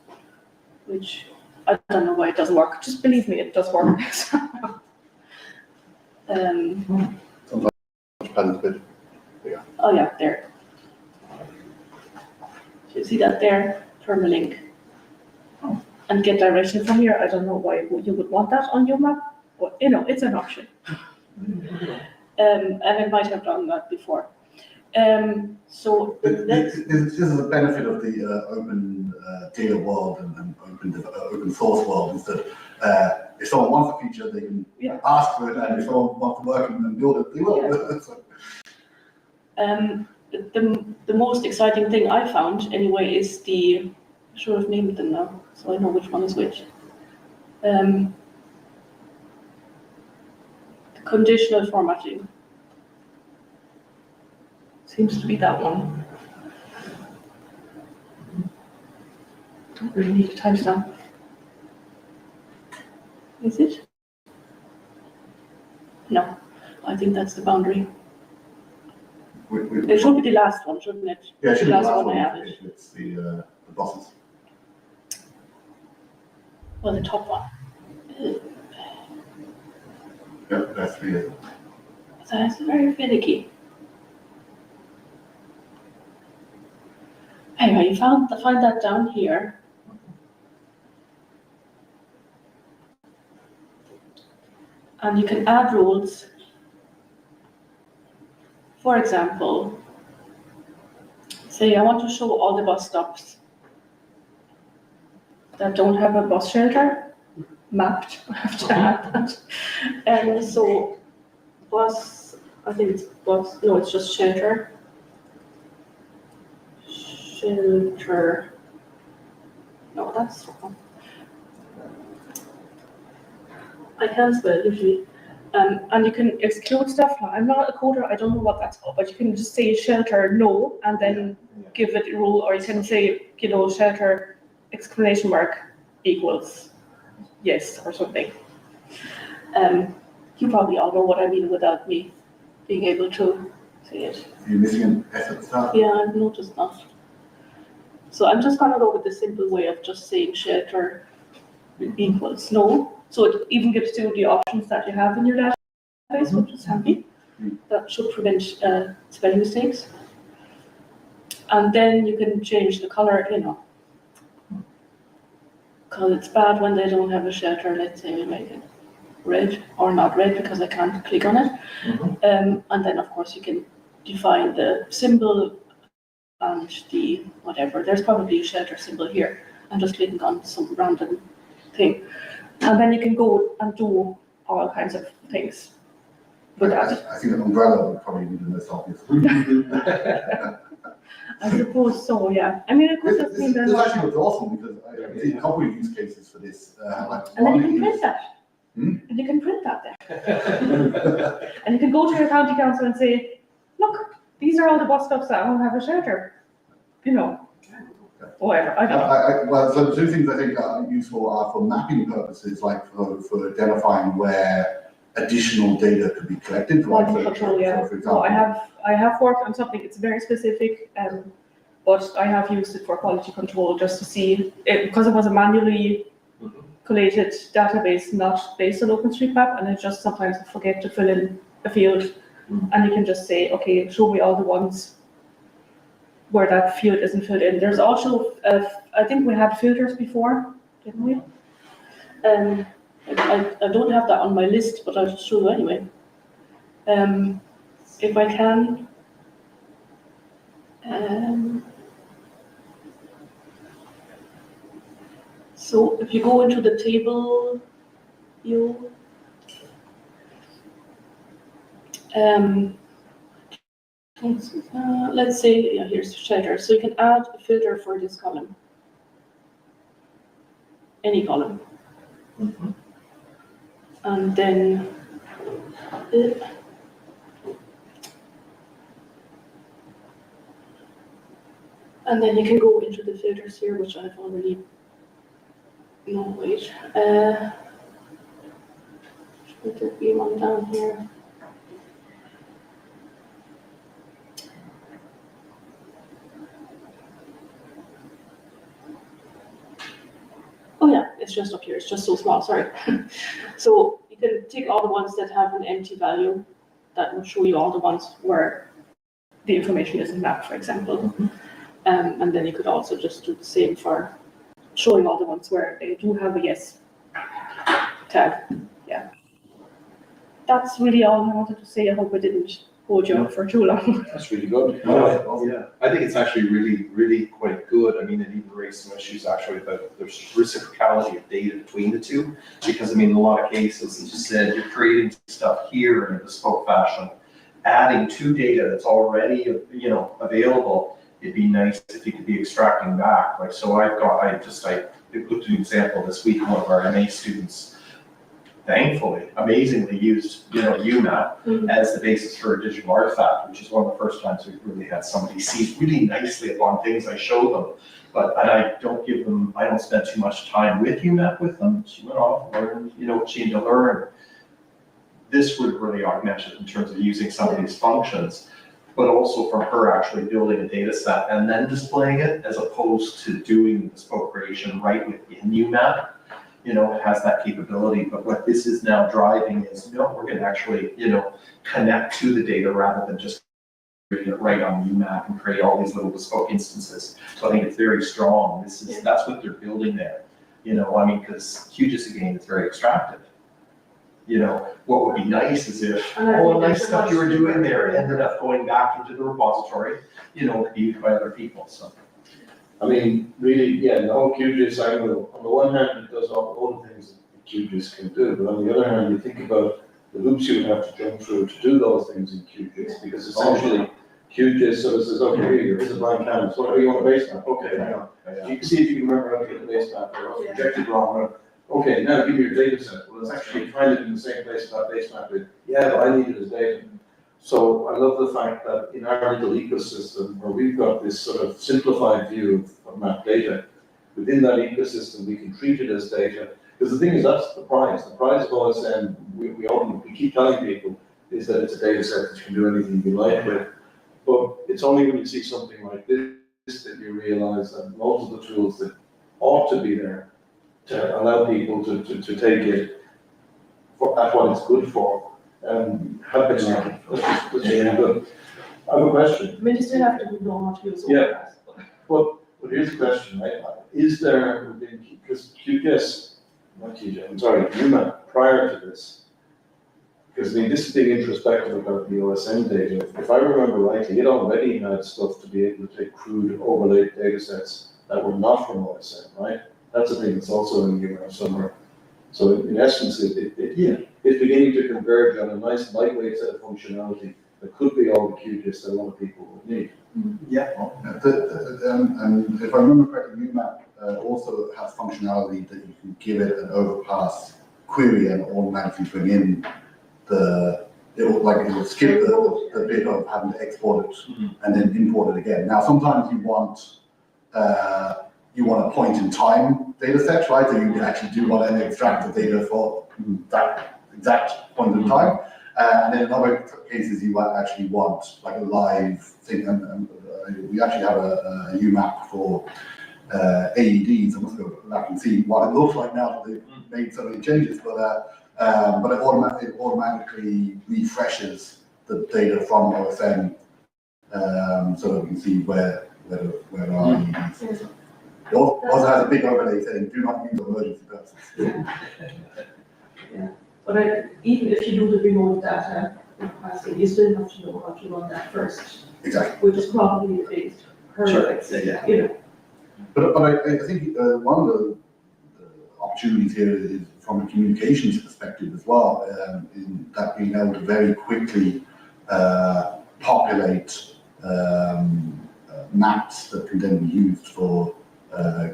Which I don't know why it doesn't work. Just believe me, it does work. Depends a bit. Oh yeah, there. So you see that there, permalink. And get direction from here. I don't know why you would want that on your map, but it's an option. And it might have done that before. So This is the benefit of the open data world and open source world, is that if someone wants a feature, they can ask for it, and if someone wants to work and build it, they will. Yeah. So. The most exciting thing I found anyway is I should have named them now, so I know which one is which. The conditional formatting. Seems to be that one. Don't really need a timestamp. Is it? No, I think that's the boundary. We- It should be the last one, shouldn't it? Yeah, it should be the last I one, have it. if it's the buses. Well, the top one. Yeah, that's the, That's very finicky. Anyway, you find that down here. And you can add rules. For example, say I want to show all the bus stops that don't have a bus shelter mapped. I have to add that. And so bus, I think it's bus, no, it's just shelter. Shelter. No, that's wrong. I can spell it usually. And you can exclude stuff. I'm not a coder, I don't know what that's called, but you can just say shelter no, and then give it a rule, or you can say, you know, shelter exclamation mark equals yes, or something. You probably all know what I mean without me being able to say it. you're missing an S at the start. Yeah, I've noticed that. So I'm just gonna go with the simple way of just saying shelter equals no. So it even gives you the options that you have in your database, which is handy. That should prevent spelling mistakes. And then you can change the color, you know, because it's bad when they don't have a shelter. Let's say we make it red, or not red because I can't click on it. And then of course you can define the symbol and the whatever. There's probably a shelter symbol here. I'm just clicking on some random thing. And then you can go and do all kinds of things with that. I think an umbrella would probably be the most obvious. I suppose so, yeah. I mean, it could just mean This there's actually looks awesome, because I've seen a couple of use cases for this. Like and then you one can is- print that. Hmm? And you can print that there. And you can go to your county council and say, look, these are all the bus stops that don't have a shelter. You know, whatever, I don't know. Well, so the two things I think are useful are for mapping purposes, like for identifying where additional data could be collected. Like Quality for control, yeah. for So example. I have worked on something, it's very specific, but I have used it for quality control just to see it, because it was a manually collated database, not based on OpenStreetMap, and I just sometimes forget to fill in a field, and you can just say, okay, show me all the ones where that field isn't filled in. There's also, I think we had filters before, didn't we? I don't have that on my list, but I'll just show you anyway. If I can. So if you go into the table view, let's say, yeah, here's shelter. So you can add a filter for this column. Any column. And then you can go into the filters here, which I've already, no, wait. Should there be one down here? Oh yeah, it's just up here, it's just so small, sorry. So you can take all the ones that have an empty value, that will show you all the ones where the information isn't mapped, for example. And then you could also just do the same for showing all the ones where they do have a yes tag, yeah. That's really all I wanted to say. I hope I didn't hold you up for too long. That's really good. Yeah, I think it's actually really quite good. I mean, it even raised some issues actually about the reciprocality of data between the two. Because I mean, in a lot of cases, as you said, you're creating stuff here in a bespoke fashion, adding to data that's already, you know, available. It'd be nice if you could be extracting back. Like, so I looked at an example this week. One of our MA students, thankfully, amazingly used, you know, UMAP as the basis for a digital artifact, which is one of the first times we've really had somebody see really nicely upon things I show them. And I don't spend too much time with UMAP with them. She went off and learned, you know, what she had to learn. this would really augment it in terms of using some of these functions, but also for her actually building a data set and then displaying it, as opposed to doing bespoke creation right within UMap. It has that capability, but what this is now driving is, no, we're gonna actually, connect to the data rather than just create it right on UMap and create all these little bespoke instances. So I think it's very strong. That's what they're building there. Because QGIS again is very extractive. What would be nice is if all the nice stuff you were doing there ended up going back into the repository, used by other people, so. I mean, really, yeah, the whole QGIS angle, on the one hand, it does all the things that QGIS can do, but on the other hand, you think about the hoops you would have to jump through to do those things in QGIS, because essentially QGIS sort of says, okay, here's a blank canvas, what do you want a base map? Okay, hang on. You can see if you can remember how to get the base map, or else projected wrong. Okay, now give me your data set. Well, it's actually find it in the same place as that base map is. Yeah, but I need it as data. So I love the fact that in our little ecosystem, where we've got this sort of simplified view of map data, within that ecosystem, we can treat it as data. Because the thing is, that's the prize. The prize of OSM, we keep telling people, is that it's a data set that you can do anything you like with. But it's only when you see something like this that you realize that most of the tools that ought to be there to allow people to take it at what it's good for, have been lacking. That's really good. I have a question. I mean, you still have to know how to use Yeah. But here's the question, right? Is there, because UMap prior to this, because I mean, this is being introspective about the OSM data. If I remember rightly, it already had stuff to be able to take crude overlaid data sets that were not from OSM, right? That's a thing that's also in UMap somewhere. So in essence, it's beginning to converge on a nice lightweight set of functionality that could be all the QGIS that a lot of people would need. Yeah. And if I remember correctly, UMap also has functionality that you can give it an overpass query and automatically bring in it will skip the bit of having to export it and then import it again. Now, sometimes you want a point in time data set, right? So you actually do want to extract the data for that exact point in time. And then in other cases, you actually want like a live thing. And we actually have a UMap for AEDs. I must go back and see what it looks like now that they've made so many changes. But it automatically refreshes the data from OSM, so that we can see where are AEDs. It also has a big overlay saying, do not use emergency purposes. Yeah, but even if you do the remote data processing, you still have to know how to run that first. Exactly. Which is probably the biggest hurdle, Sure. But I think one of the opportunities here is from a communications perspective as well, in that being able to very quickly populate maps that can then be used for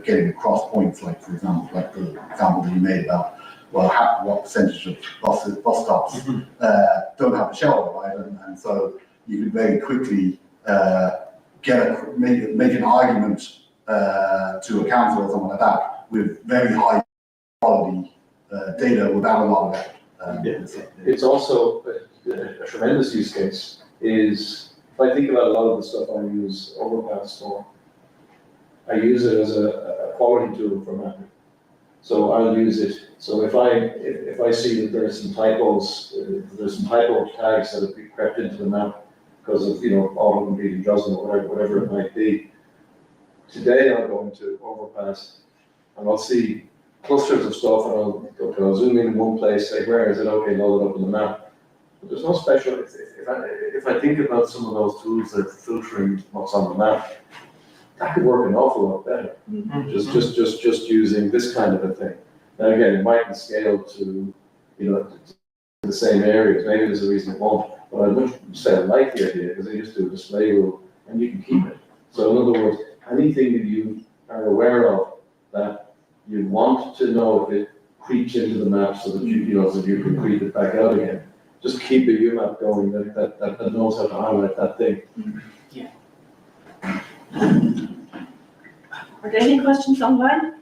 getting across points, like for example, like the example that you made about what percentage of bus stops don't have a shelter, right? And so you can very quickly make an argument to a council or something like that with very high quality data without a lot of effort. It's also a tremendous use case. Is if I think about a lot of the stuff I use Overpass for, I use it as a quality tool for mapping. So I'll use it. So if I see that there's some typos, there's some typo tags that have been crept into the map because of all of them being dozen or whatever it might be. Today I'll go into Overpass and I'll see clusters of stuff and I'll zoom in one place, say where is it? Okay, load it up in the map. But there's no special. If I think about some of those tools that are filtering what's on the map, that could work an awful lot better. Just using this kind of a thing. Now again, it mightn't scale to the same areas. Maybe there's a reason it won't. But I would say I like the idea because they just do a display rule and you can keep it. So in other words, anything that you are aware of that you want to know if it creeps into the map so that you can creep it back out again. Just keep a UMap going that knows how to highlight that thing. Are there any questions online?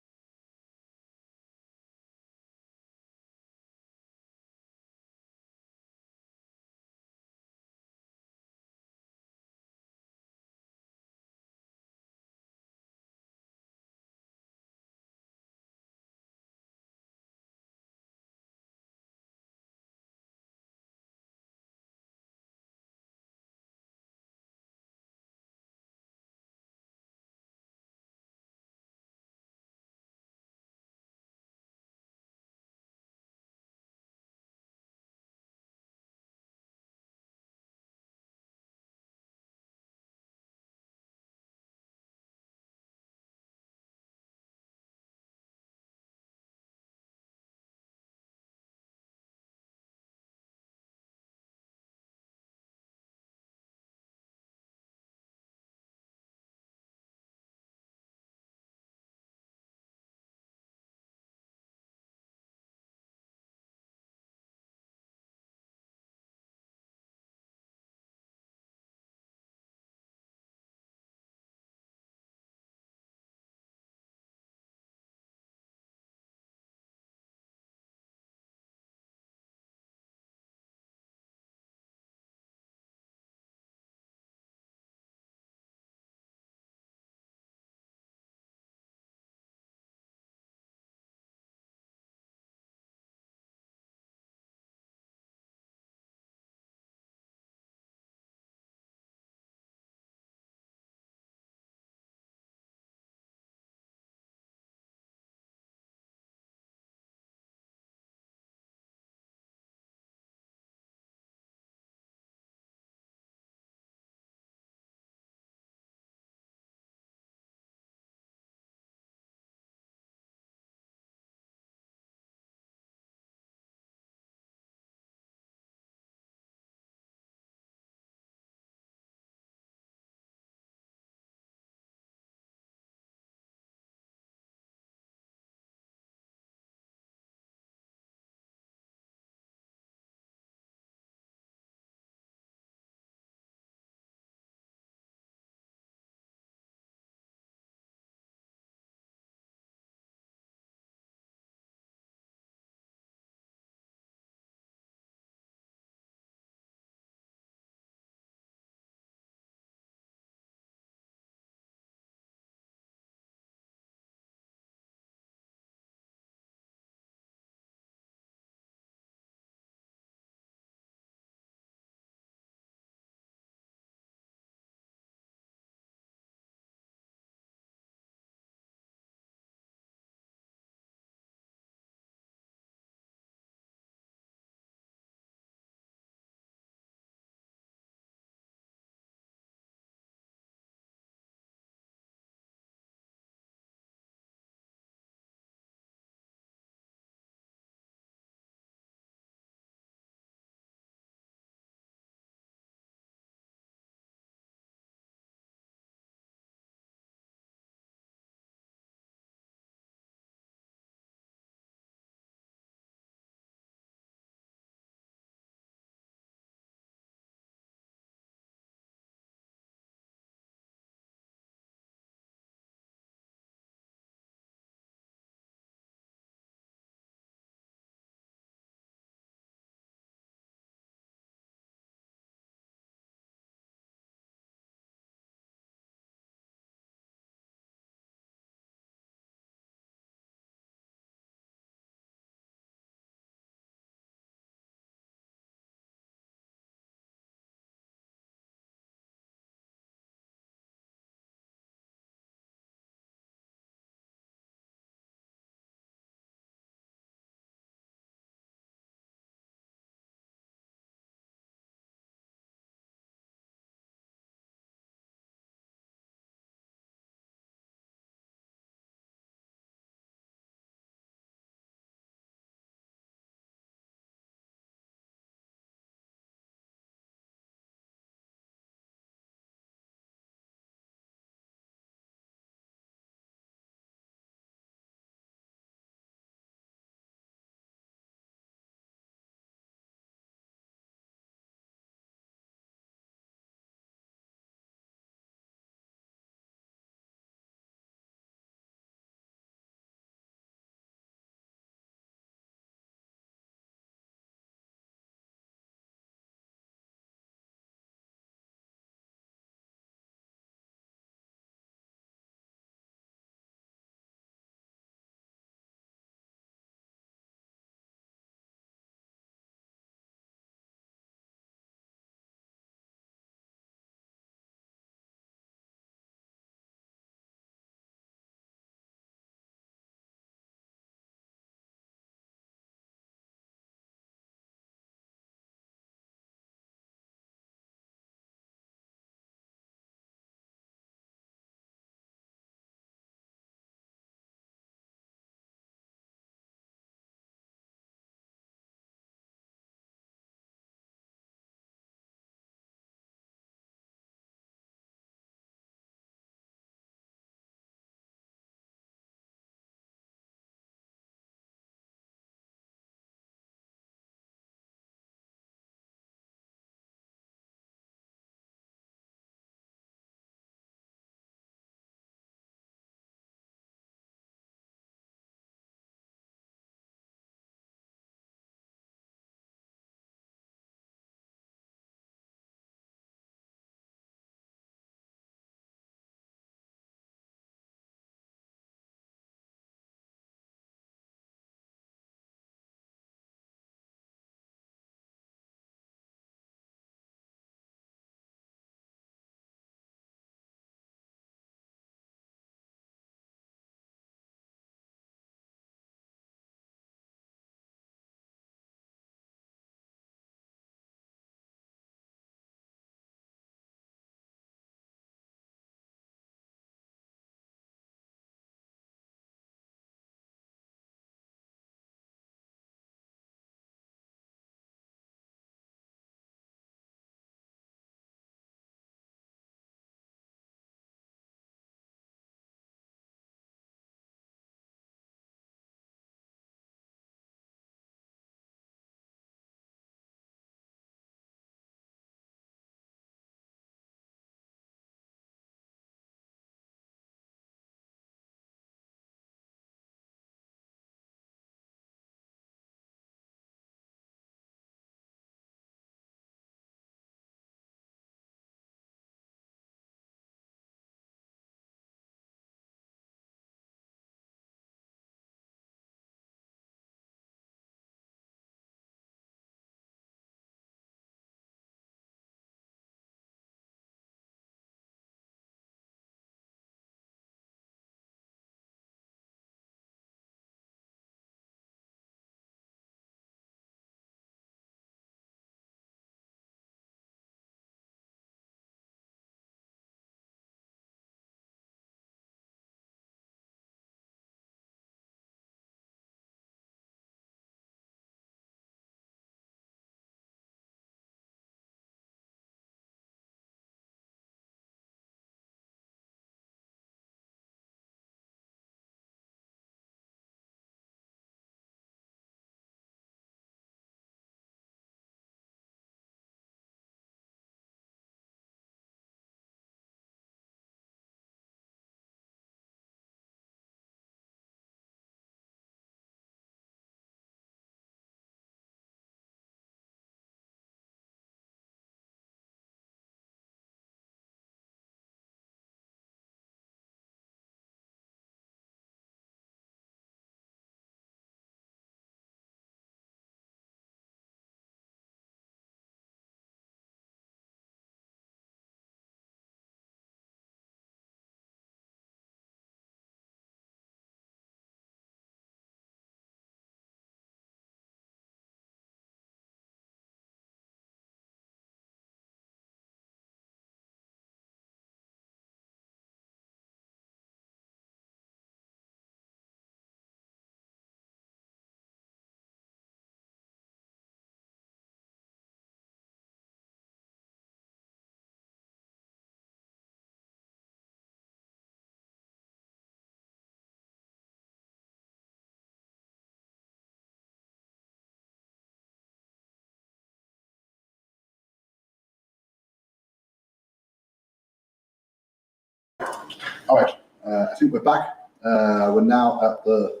All right, I think we're back. We're now at the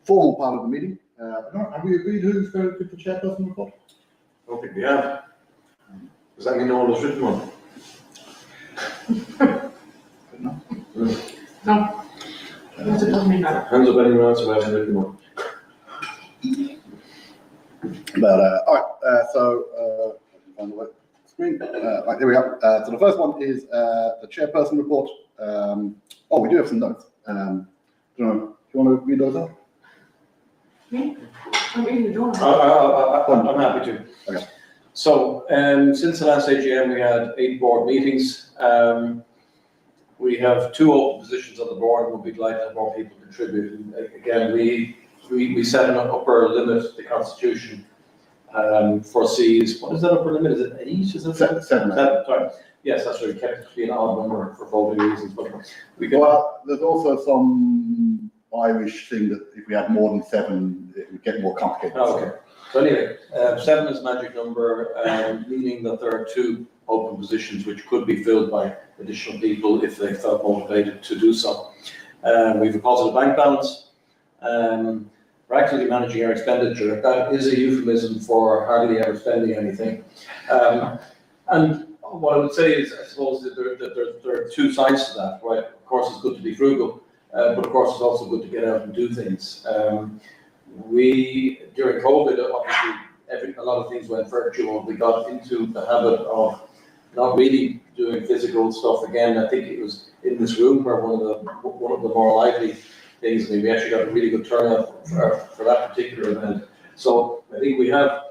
formal part of the meeting. Have we agreed who's going to give the chairperson report? I don't think we have. Does that mean no one has written one? No. Yes, it doesn't mean that. Hands up anyone else who hasn't written one. But all right, so on the screen. Right, here we are. So the first one is the chairperson report. Oh, we do have some notes. Do you want to read those out? Me? I'm reading the journal. I'm happy to. Okay. So, since the last AGM, we had 8 board meetings. We have 2 open positions on the board, and we'll be delighted to have more people contribute. And again, we set an upper limit, the Constitution foresees, what is that upper limit? Is it 8? Is it 7? 7. Sorry. Yes, that's right, kept it to be an odd number for voting reasons, but we can. Well, there's also some Irish thing that if we had more than 7, it would get more complicated. Oh, okay. So anyway, 7 is a magic number, meaning that there are 2 open positions which could be filled by additional people if they felt motivated to do so. We have a positive bank balance. We're actively managing our expenditure. That is a euphemism for hardly ever spending anything. And what I would say is, I suppose that there are 2 sides to that, right? Of course, it's good to be frugal, but of course, it's also good to get out and do things. During COVID, obviously, a lot of things went virtual. We got into the habit of not really doing physical stuff again. I think it was in this room where one of the more lively things. I mean, we actually got a really good turnout for that particular event. So I think we have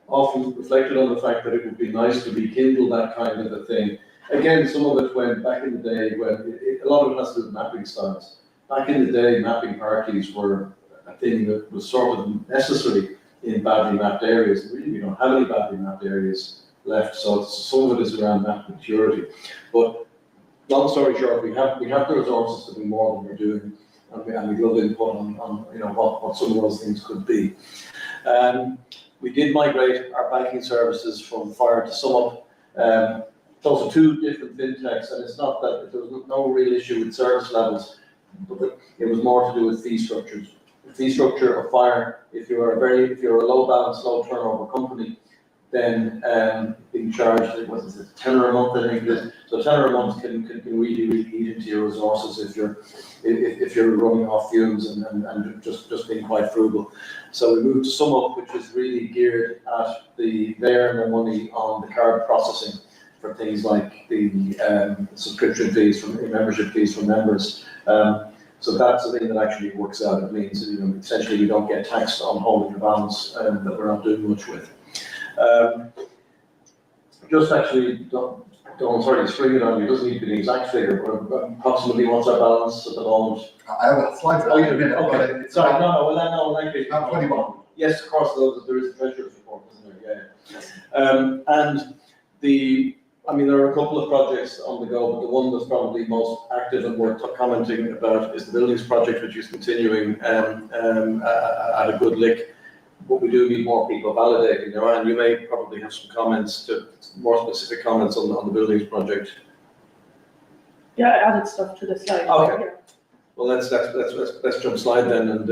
often reflected on the fact that it would be nice to rekindle that kind of a thing. Again, some of it went back in the day when a lot of it has to do with mapping styles. Back in the day, mapping parties were a thing that was sort of necessary in badly mapped areas. Really, we don't have any badly mapped areas left, so some of it is around map maturity. But long story short, we have the resources to do more than we're doing, and we'd love input on what some of those things could be. We did migrate our banking services from Fire to SumUp. Those are 2 different fintechs, and it's not that there was no real issue with service levels, but it was more to do with fee structures. The fee structure of Fire, if you're a low balance, low turnover company, then being charged, what is it, £10 a month, I think it is. So £10 a month can really eat into your resources if you're running off fumes and just being quite frugal. So we moved to SumUp, which is really geared at their money on the card processing for things like the subscription fees, membership fees from members. So that's the thing that actually works out. It means essentially we don't get taxed on holding the balance that we're not doing much with. Just actually, don't spring it on you. It doesn't need to be the exact figure, but approximately what's our balance at the moment? I have a slide. Oh, you did a minute. Okay. Sorry, no, actually. About 21. Yes, of course, there is a treasurer's report, isn't there? Yeah. And there are a couple of projects on the go, but the one that's probably most active and worth commenting about is the buildings project, which is continuing at a good lick. But we do need more people validating. And you may probably have some more specific comments on the buildings project. Yeah, I added stuff to the slide. Okay. Well, let's jump slide then. And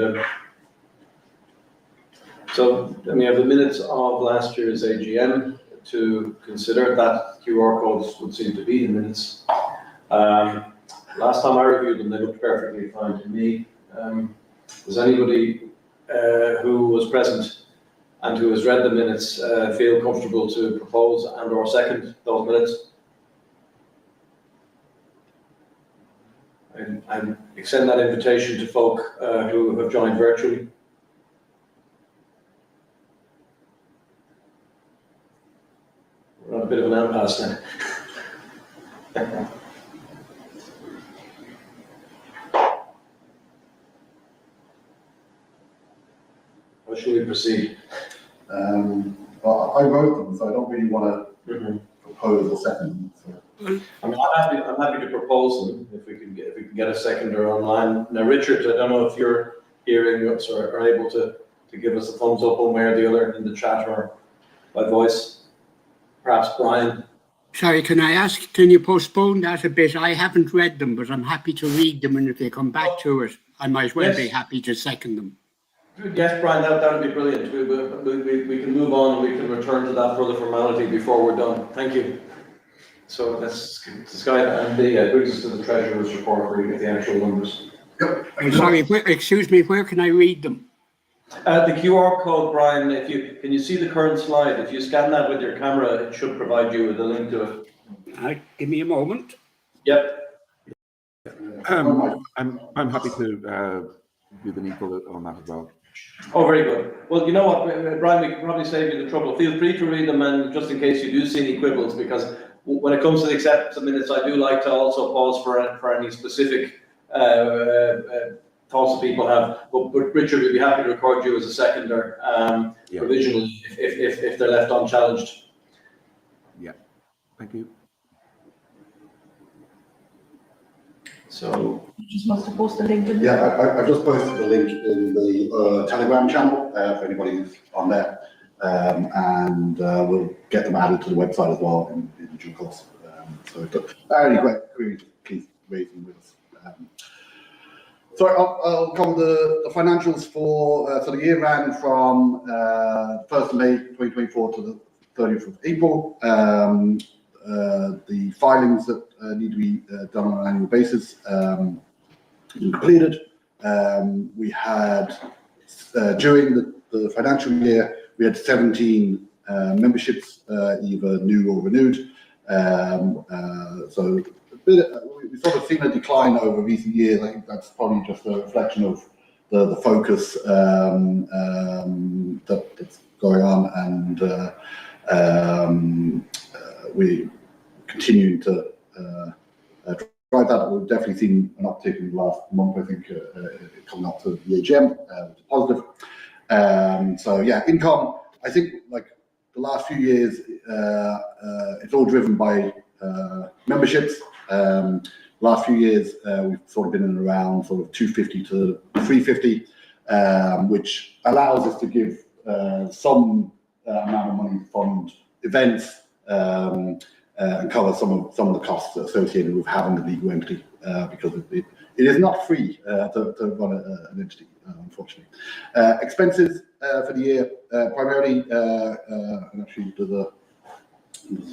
so we have the minutes of last year's AGM to consider. That QR codes would seem to be the minutes. Last time I reviewed them, they looked perfectly fine to me. Does anybody who was present and who has read the minutes feel comfortable to propose and or second those minutes? And extend that invitation to folk who have joined virtually. We're on a bit of an impasse now. How should we proceed? Well, I wrote them, so I don't really want to propose a second. So. I'm happy to propose them if we can get a seconder online. Now, Richard, I don't know if you're hearing us or are able to give us a thumbs up one way or the other in the chat or by voice. Perhaps Brian. Sorry, can I ask, can you postpone that a bit? I haven't read them, but I'm happy to read them, and if they come back to it, I might well be Yes. happy to second them. Yes, Brian, that would be brilliant. We can move on and we can return to that further formality before we're done. Thank you. So let's Sky and the brings us to the Treasurer's report where you get the actual numbers. Oh, sorry, excuse me, where can I read them? The QR code, Brian, can you see the current slide? If you scan that with your camera, it should provide you with a link to it. Give me a moment. Yep. I'm happy to do the needful on that as well. Oh, very good. Well, you know what, Brian, we can probably save you the trouble. Feel free to read them, and just in case you do see any quibbles, because when it comes to the acceptance of minutes, I do like to also pause for any specific thoughts that people have. But Richard, we'd be happy to record you as a seconder provisionally if they're left unchallenged. Yeah, thank you. So You just must have posted a link in Yeah, I've just posted the link in the Telegram channel for anybody who's on there, and we'll get them added to the website as well in due course. So if there are any queries, please raise them with us. So I'll cover the financials for so the year ran from 1st of May 2024 to the 30th of April. The filings that need to be done on an annual basis completed. We had during the financial year we had 17 memberships, either new or renewed. So we've sort of seen a decline over recent years. I think that's probably just a reflection of the focus that's going on, and we continue to drive that. We've definitely seen an uptick in the last month, I think, coming up to the AGM, which is positive. So yeah, income, I think like the last few years, it's all driven by memberships. Last few years, we've sort of been in around sort of 250 to 350, which allows us to give some amount of money to fund events and cover some of the costs associated with having the legal entity, because it is not free to run an entity, unfortunately. Expenses for the year, primarily, and actually there's a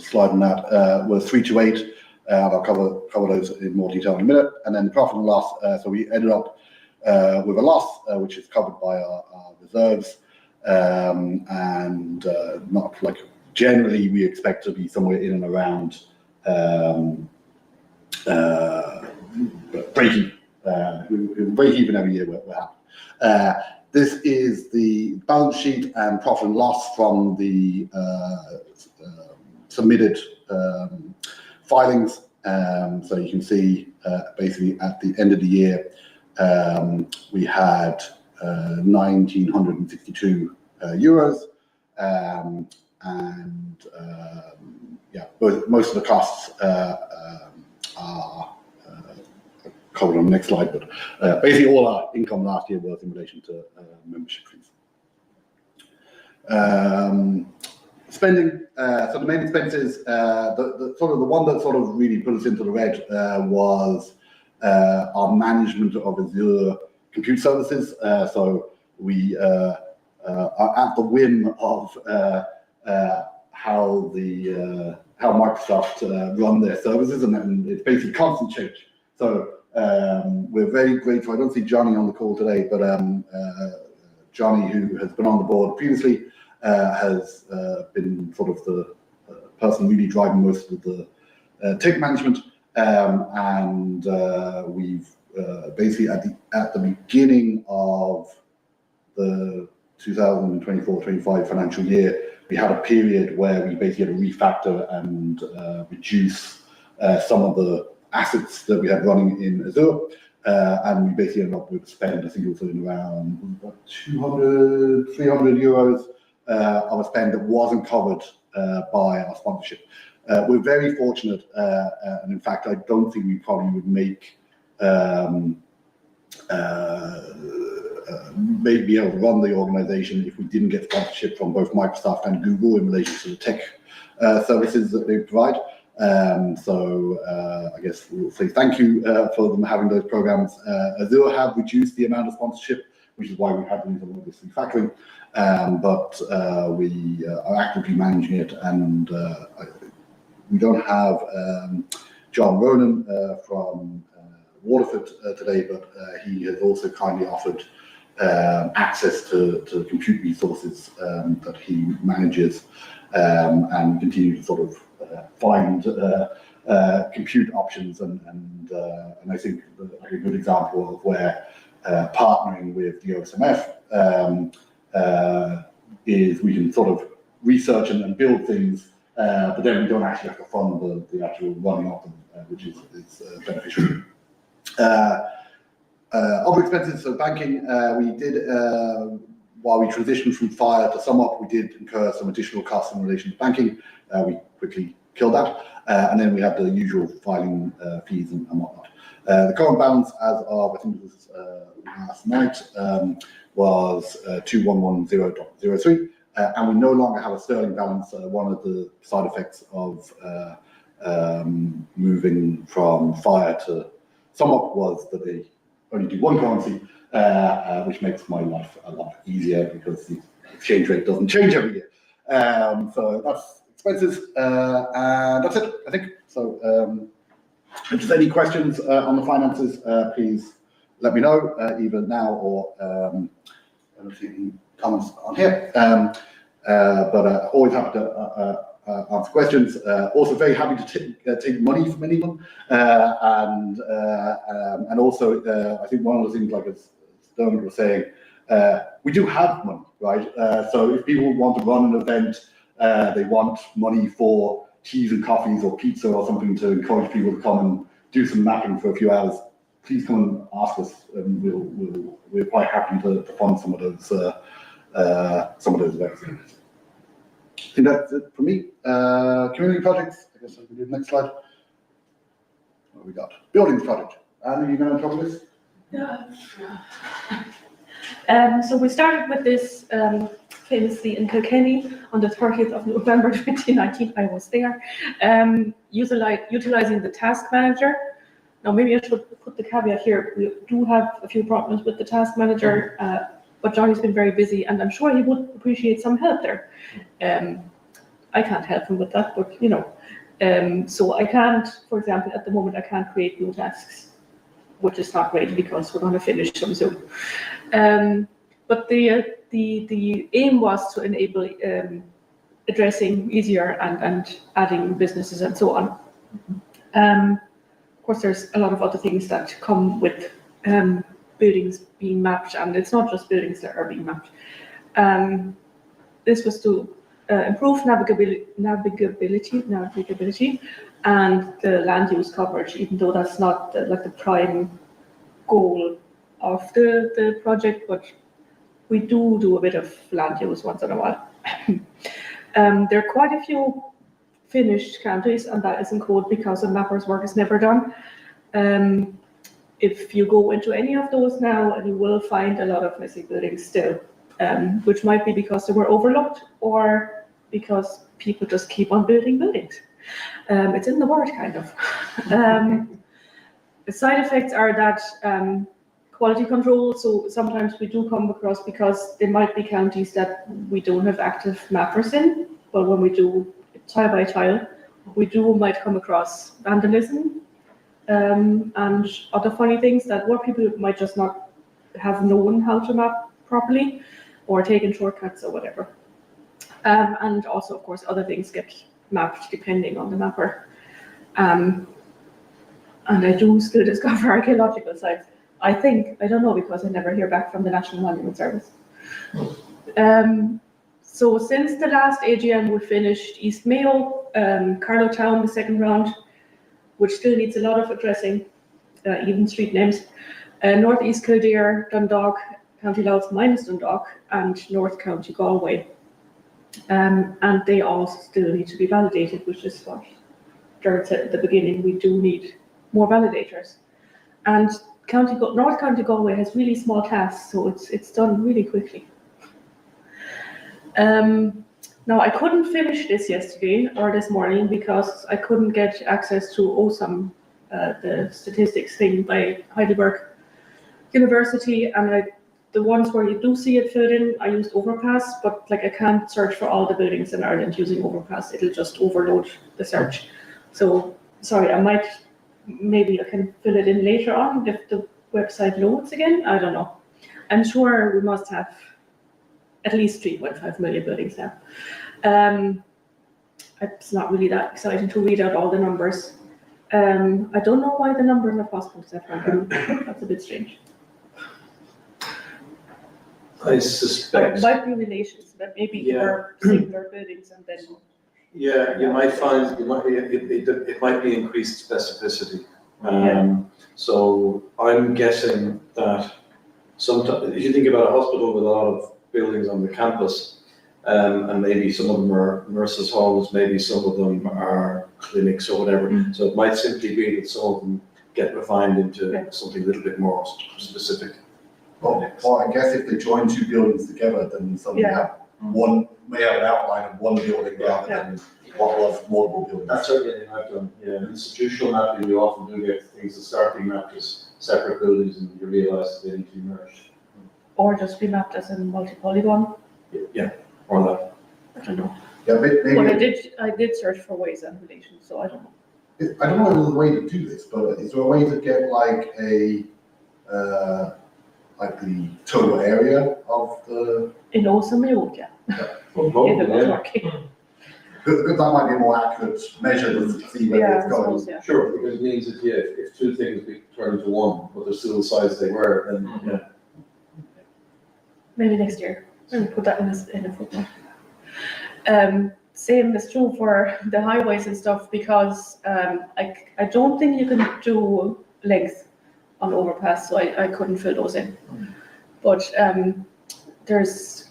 slide on that, was 328. I'll cover those in more detail in a minute. And then the profit and loss, so we ended up with a loss, which is covered by our reserves, and not like generally we expect to be somewhere in and around break even every year. We're happy. This is the balance sheet and profit and loss from the submitted filings. So you can see basically at the end of the year, we had 1,962 euros, and yeah, most of the costs are covered on the next slide, but basically all our income last year was in relation to membership fees. Spending, so the main expenses, the one that sort of really put us into the red was our management of Azure compute services. So we are at the whim of how Microsoft run their services, and it's basically constant change. So we're very grateful. I don't see Johnny on the call today, but Johnny, who has been on the board previously, has been sort of the person really driving most of the tech management, and we've basically at the beginning of the 2024-25 financial year, we had a period where we basically had to refactor and reduce some of the assets that we had running in Azure, and we basically ended up with spend, I think it was in around 200, 300 euros of a spend that wasn't covered by our sponsorship. We're very fortunate, and in fact, I don't think we probably would make be able to run the organization if we didn't get sponsorship from both Microsoft and Google in relation to the tech services that they provide. I guess we'll say thank you for them having those programs. Azure have reduced the amount of sponsorship, which is why we have these on this refactoring, but we are actively managing it, and we don't have John Ronan from Waterford today, but he has also kindly offered access to compute resources that he manages, and continue to sort of find compute options, and I think a good example of where partnering with the OSMF is we can sort of research and build things, but then we don't actually have to fund the actual running of them, which is beneficial. Other expenses, so banking, we did, while we transitioned from Fire to SumUp, we did incur some additional costs in relation to banking. We quickly killed that. And then we had the usual filing fees and whatnot. The current balance as of, I think it was last night, was 2110.03. And we no longer have a sterling balance. One of the side effects of moving from Fire to SumUp was that they only do one currency, which makes my life a lot easier because the exchange rate doesn't change every year. So that's expenses, and that's it, I think. So if there's any questions on the finances, please let me know, either now or I don't see any comments on here. But always happy to answer questions. Also very happy to take money from anyone, and also I think one of the things, like as Dermot was saying, we do have money, right? So if people want to run an event, they want money for teas and coffees or pizza or something to encourage people to come and do some mapping for a few hours, please come and ask us, and we're quite happy to fund some of those events. I think that's it for me. Community projects, I guess I can do the next slide. What have we got? Buildings project. Anne, are you going to talk about this? Yeah. So we started with this famously in Kilkenny on the 30th of November 2019. I was there, utilizing the task manager. Now, maybe I should put the caveat here. We do have a few problems with the task manager, but Johnny's been very busy, and I'm sure he would appreciate some help there. I can't help him with that, but you know, so I can't, for example, at the moment, I can't create new tasks, which is not great because we're going to finish them soon. But the aim was to enable addressing easier and adding businesses and so on. Of course, there's a lot of other things that come with buildings being mapped, and it's not just buildings that are being mapped. This was to improve navigability and the land use coverage, even though that's not the prime goal of the project, but we do a bit of land use once in a while. There are quite a few finished counties, and that is in code because the mapper's work is never done. If you go into any of those now, you will find a lot of missing buildings still, which might be because they were overlooked or because people just keep on building buildings. It's in the word, kind of. The side effects are that quality control, so sometimes we do come across, because there might be counties that we don't have active mappers in, but when we do tile by tile, we might come across vandalism and other funny things that where people might just not have known how to map properly or taken shortcuts or whatever. And also, of course, other things get mapped depending on the mapper. And I do still discover archaeological sites. I think, I don't know, because I never hear back from the National Monument Service. So since the last AGM, we finished East Mayo, Carlow Town, the second round, which still needs a lot of addressing, even street names. North East Kildare, Dundalk, County Louth minus Dundalk, and North County Galway. And they all still need to be validated, which is what Jared said at the beginning. We do need more validators. And North County Galway has really small tasks, so it's done really quickly. Now, I couldn't finish this yesterday or this morning because I couldn't get access to OSM, the statistics thing by Heidelberg University, and the ones where you do see it filled in, I used Overpass, but like I can't search for all the buildings in Ireland using Overpass. It'll just overload the search. So, sorry, maybe I can fill it in later on if the website loads again. I don't know. I'm sure we must have at least 3.5 million buildings now. It's not really that exciting to read out all the numbers. I don't know why the numbers are possible set right. That's a bit strange. I suspect. It might be relations, that maybe there are singular buildings and then. Yeah, you might find, it might be increased specificity. So I'm guessing that sometimes, if you think about a hospital with a lot of buildings on the campus, and maybe some of them are nurses' homes, maybe some of them are clinics or whatever. So it might simply be that some of them get refined into something a little bit more specific. Well, I guess if they join two buildings together, then suddenly have one may have an outline of one building rather than what was multiple buildings. That's certainly a thing I've done. Yeah, institutional mapping, you often do get things that start being mapped as separate buildings and you realise that they need to be merged. Or just be mapped as a multi-polygon. Yeah, or that. I don't know. Yeah, maybe. Well, I did search for ways and relations, so I don't know. I don't know if there's a way to do this, but is there a way to get like the total area of the? In OSM, yeah. If it was working. Because that might be a more accurate measure to see where it's going. Suppose, Sure, because it means that, if two things be turned into one, but they're still the size they were, then, Maybe next year. Maybe put that in a footnote. Same is true for the highways and stuff because I don't think you can do length on overpass, so I couldn't fill those in. But there's,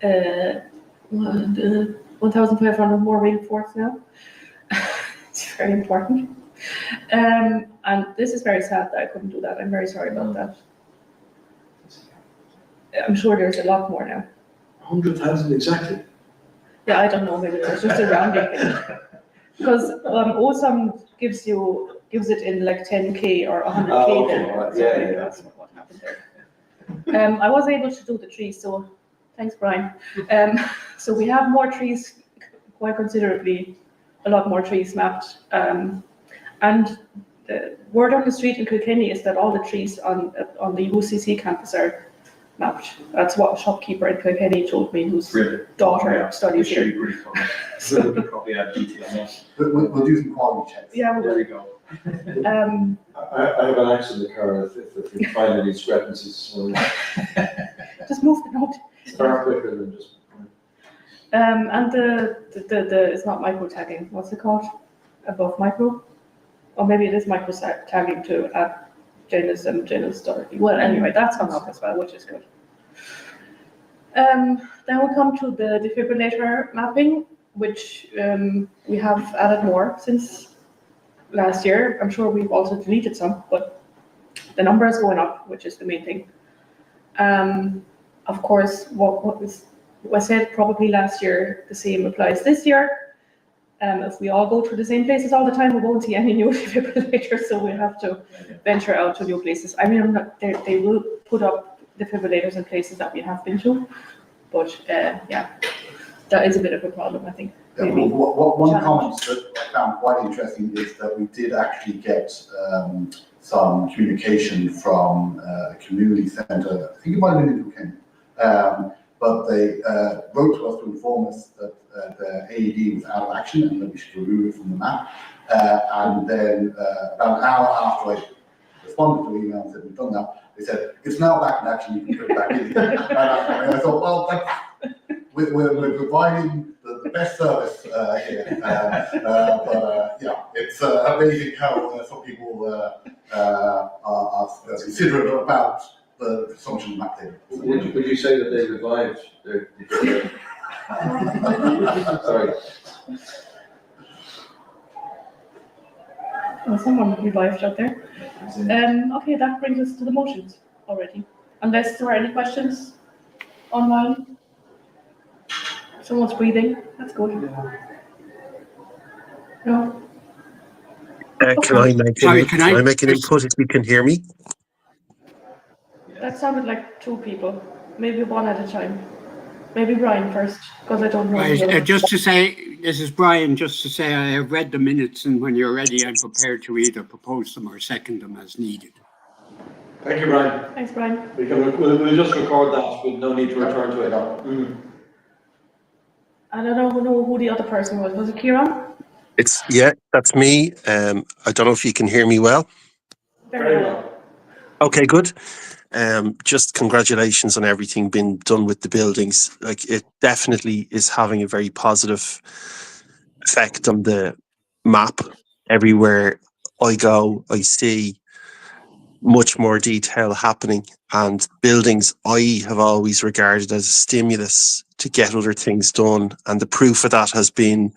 the 1,500 more rainforest now. It's very important. And this is very sad that I couldn't do that. I'm very sorry about that. I'm sure there's a lot more now. 100,000 exactly. Yeah, I don't know, maybe it's just a rounding thing. Because OSM gives it in like 10K or 100K. Oh, okay, then. right. So Yeah, maybe yeah. that's what happened there. I was able to do the trees, so thanks, Brian. So we have more trees, quite considerably, a lot more trees mapped. And the word on the street in Kilkenny is that all the trees on the UCC campus are mapped. That's what a shopkeeper in Kilkenny told me, whose daughter studies here. So we could probably add detail on that. We'll do some quality checks. Yeah, There we go. I have an axe in the car if you find any discrepancies. So just move the note. far quicker than just. And the it's not micro tagging. What's it called? Above micro, or maybe it is micro tagging to Janus and Janus story. Well, anyway, that's hung up as well, which is good. Then we come to the defibrillator mapping, which we have added more since last year. I'm sure we've also deleted some, but the number is going up, which is the main thing. Of course, what was said probably last year, the same applies this year. If we all go to the same places all the time, we won't see any new defibrillators, so we have to venture out to new places. I mean, they will put up defibrillators in places that we have been to, but yeah, that is a bit of a problem, I think. Yeah, one comment that I found quite interesting is that we did actually get some communication from a community centre, I think it might have been in Kilkenny, but they wrote to us to inform us that the AED was out of action and that we should remove it from the map. And then about an hour after I responded to the email and said, we've done that, they said, it's now back in action, you can put it back in. And I thought, well, we're providing the best service here. But yeah, it's amazing how some people are considerate about the consumption of map data. Would you say that they revived their? Sorry. Well, someone revived out there. Okay, that brings us to the motions already. Unless there are any questions online. Someone's breathing. That's good. No. Can I make Sorry, can I make an just- input if you can hear me? That sounded like two people. Maybe one at a time. Maybe Brian first, because I don't know. Right, the other. just to say, this is Brian, just to say I have read the minutes, and when you're ready, I'm prepared to either propose them or second them as needed. Thank you, Brian. Thanks, Brian. We'll just record that, with no need to return to it. I don't know who the other person was. Was it Kieran? That's me. I don't know if you can hear me well. Very well. Okay, good. Just congratulations on everything being done with the buildings. Like, it definitely is having a very positive effect on the map. Everywhere I go, I see much more detail happening, and buildings I have always regarded as a stimulus to get other things done. And the proof of that has been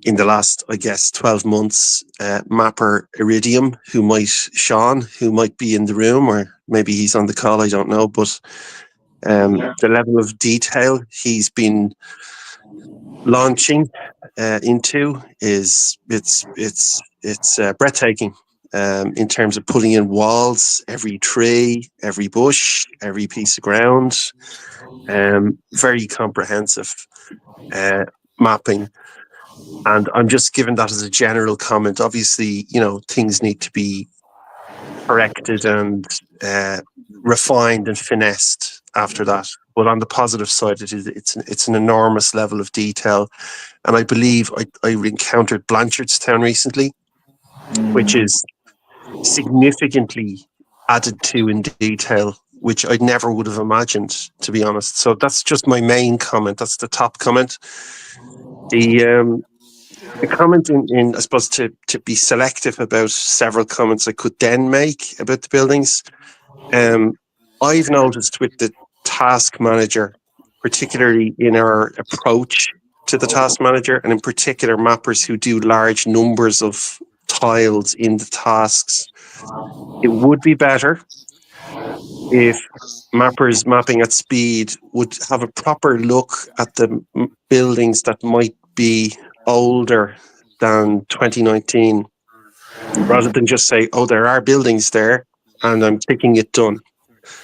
in the last, I guess, 12 months, Mapper Iridium, Sean, who might be in the room, or maybe he's on the call, I don't know, but the level of detail he's been launching into it's breathtaking. In terms of putting in walls, every tree, every bush, every piece of ground, very comprehensive mapping. And I'm just giving that as a general comment. Obviously, things need to be corrected and refined and finessed after that. But on the positive side, it's an enormous level of detail. And I believe I encountered Blanchardstown recently, which is significantly added to in detail, which I never would have imagined, to be honest. So that's just my main comment. That's the top comment. The comment in I suppose, to be selective about several comments I could then make about the buildings. I've noticed with the task manager, particularly in our approach to the task manager, and in particular mappers who do large numbers of tiles in the tasks, it would be better if mappers mapping at speed would have a proper look at the buildings that might be older than 2019, rather than just say, oh, there are buildings there and I'm thinking it done.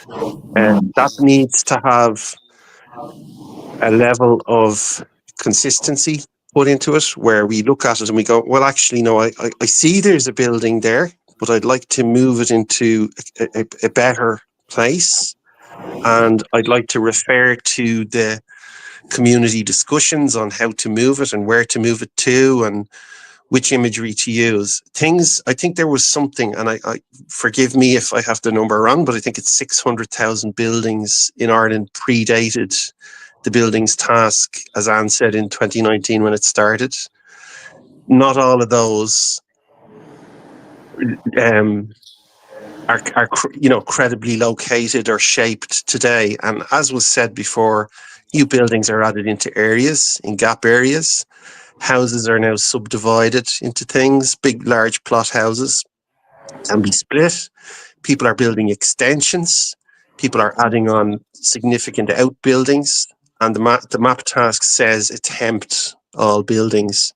That needs to have a level of consistency put into it, where we look at it and we go, well, actually, no, I see there's a building there, but I'd like to move it into a better place. And I'd like to refer to the community discussions on how to move it and where to move it to and which imagery to use. I think there was something, and I forgive me if I have the number wrong, but I think it's 600,000 buildings in Ireland predated the buildings task, as Anne said, in 2019 when it started. Not all of those are credibly located or shaped today. And as was said before, new buildings are added into areas, in gap areas. Houses are now subdivided into things. Big, large plot houses can be split. People are building extensions. People are adding on significant outbuildings. And the map task says attempt all buildings.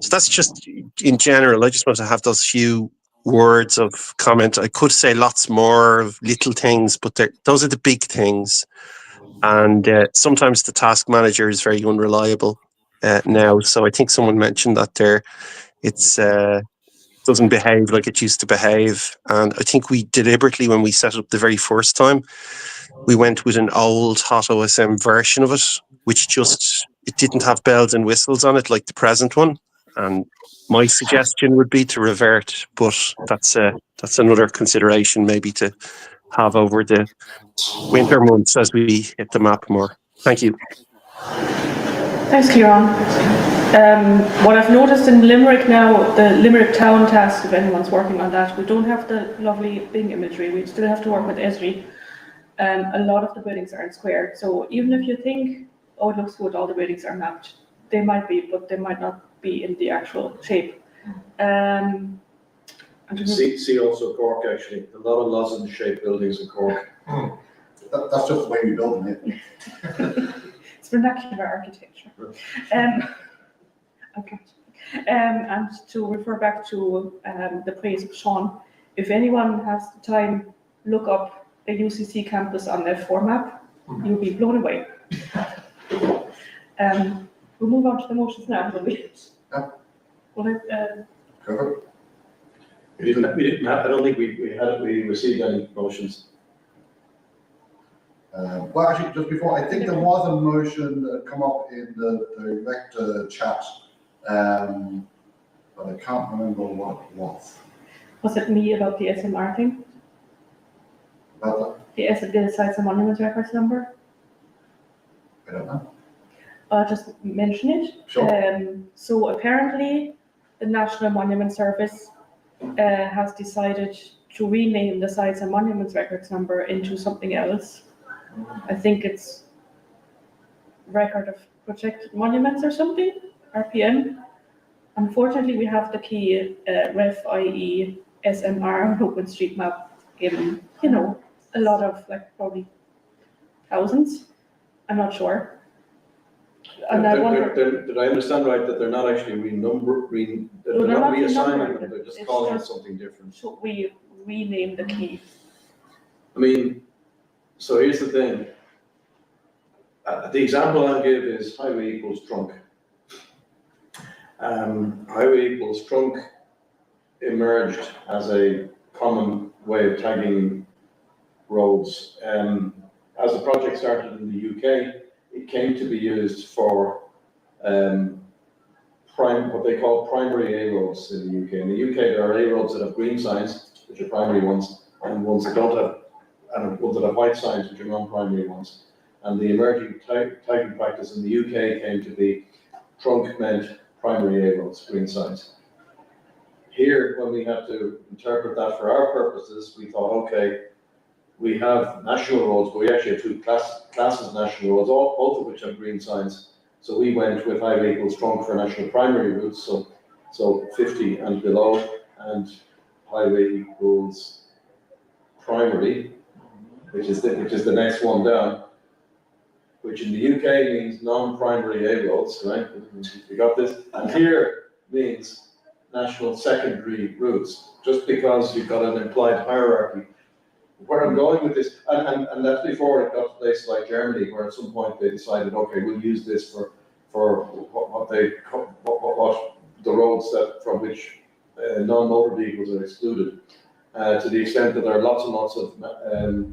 So that's just in general. I just want to have those few words of comment. I could say lots more of little things, but those are the big things. And sometimes the task manager is very unreliable now. So I think someone mentioned that there. It's doesn't behave like it used to behave. And I think we deliberately, when we set up the very first time, we went with an old hot OSM version of it, which it didn't have bells and whistles on it like the present one. And my suggestion would be to revert, but that's another consideration maybe to have over the winter months as we hit the map more. Thank you. Thanks, Kieran. What I've noticed in Limerick now, the Limerick town task, if anyone's working on that, we don't have the lovely Bing imagery. We still have to work with Esri. A lot of the buildings are in square. So even if you think, oh, it looks good, all the buildings are mapped, they might be, but they might not be in the actual shape. See also Cork, actually. A lot of lozenge-shaped buildings in Cork. That's just the way we build them. It's vernacular architecture. Okay. And to refer back to the praise of Sean, if anyone has the time, look up the UCC campus on F4 map. You'll be blown away. We'll move on to the motions now, will we? Yeah. Will Perfect. We didn't have, I don't think we received any motions. Well, actually, just before, I think there was a motion that come up in the director chat, but I can't remember what it was. Was it me about the SMR thing? About The Sites and Monuments Reference number? that? I don't know. I'll just mention it. Sure. So apparently, the National Monument Service has decided to rename the Sites and Monuments Records number into something else. I think it's Record of Protected Monuments or something, RPM. Unfortunately, we have the key ref, i.e. SMR, OpenStreetMap, given, a lot of, probably thousands. I'm not sure. And I wonder, Did I understand right that they're not actually they're they're not not reassigning renumbering them, they're just it's calling it just- something different? should we rename the key? I mean, so here's the thing. The example I'll give is highway equals trunk. Highway equals trunk emerged as a common way of tagging roads. As the project started in the UK, it came to be used for what they call primary A roads in the UK. In the UK, there are A roads that have green signs, which are primary ones, and ones that don't have, and ones that have white signs, which are non-primary ones. And the emerging tagging practice in the UK came to be trunk meant primary A roads, green signs. Here, when we had to interpret that for our purposes, we thought, okay, we have national roads, but we actually have two classes of national roads, both of which have green signs. So we went with highway equals trunk for national primary routes, so 50 and below, and highway equals primary, which is the next one down, which in the UK means non-primary A roads, right? You got this? And here means national secondary routes, just because you've got an implied hierarchy. Where I'm going with this, and that's before it got to places like Germany, where at some point they decided, okay, we'll use this for what the roads from which non-motor vehicles are excluded, to the extent that there are lots and lots of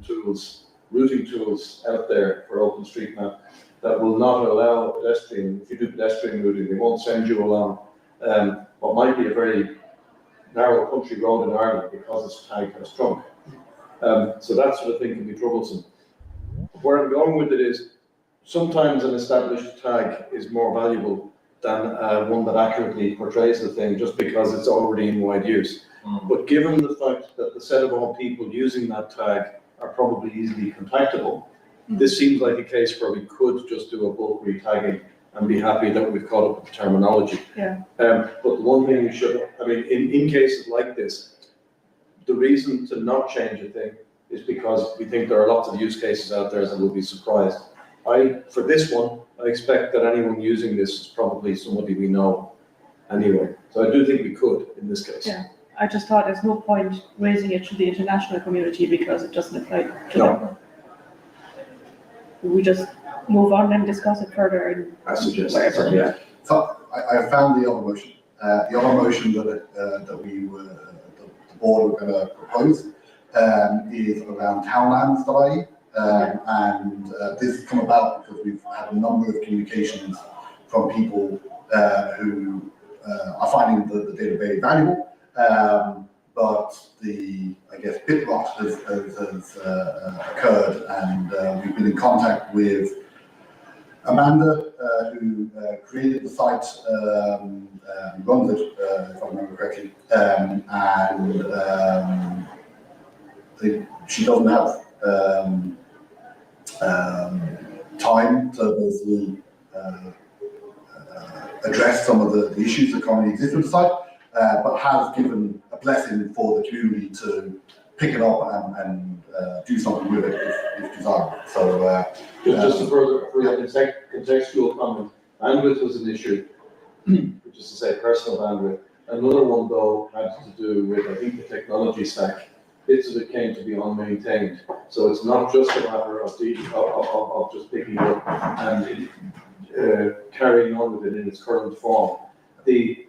tools, routing tools out there for OpenStreetMap that will not allow pedestrian, if you do pedestrian routing, they won't send you along what might be a very narrow country road in Ireland because it's tagged as trunk. So that sort of thing can be troublesome. Where I'm going with it is, sometimes an established tag is more valuable than one that accurately portrays the thing just because it's already in wide use. But given the fact that the set of all people using that tag are probably easily contactable, this seems like a case where we could just do a bulk retagging and be happy that we've caught up with the terminology. Yeah. But the one thing we should, in cases like this, the reason to not change a thing is because we think there are lots of use cases out there that will be surprised. For this one, I expect that anyone using this is probably somebody we know anyway. So I do think we could in this case. Yeah. I just thought there's no point raising it to the international community because it doesn't apply to them. We just move on and discuss it further and I suggest whatever. yeah. So I found the other motion. The other motion that the board were going to propose is around townlands.ie. And this has come about because we've had a number of communications from people who are finding the data very valuable. But I guess, bit rot has occurred, and we've been in contact with Amanda, who created the site, runs it, if I remember correctly, and she doesn't have time to basically address some of the issues that currently exist with the site, but has given a blessing for the community to pick it up and do something with it if desired. So Just a further contextual comment, bandwidth was an issue, which is to say personal bandwidth. Another one though had to do with, I think, the technology stack. Bits of it came to be unmaintained. So it's not just a matter of just picking it up and carrying on with it in its current form. The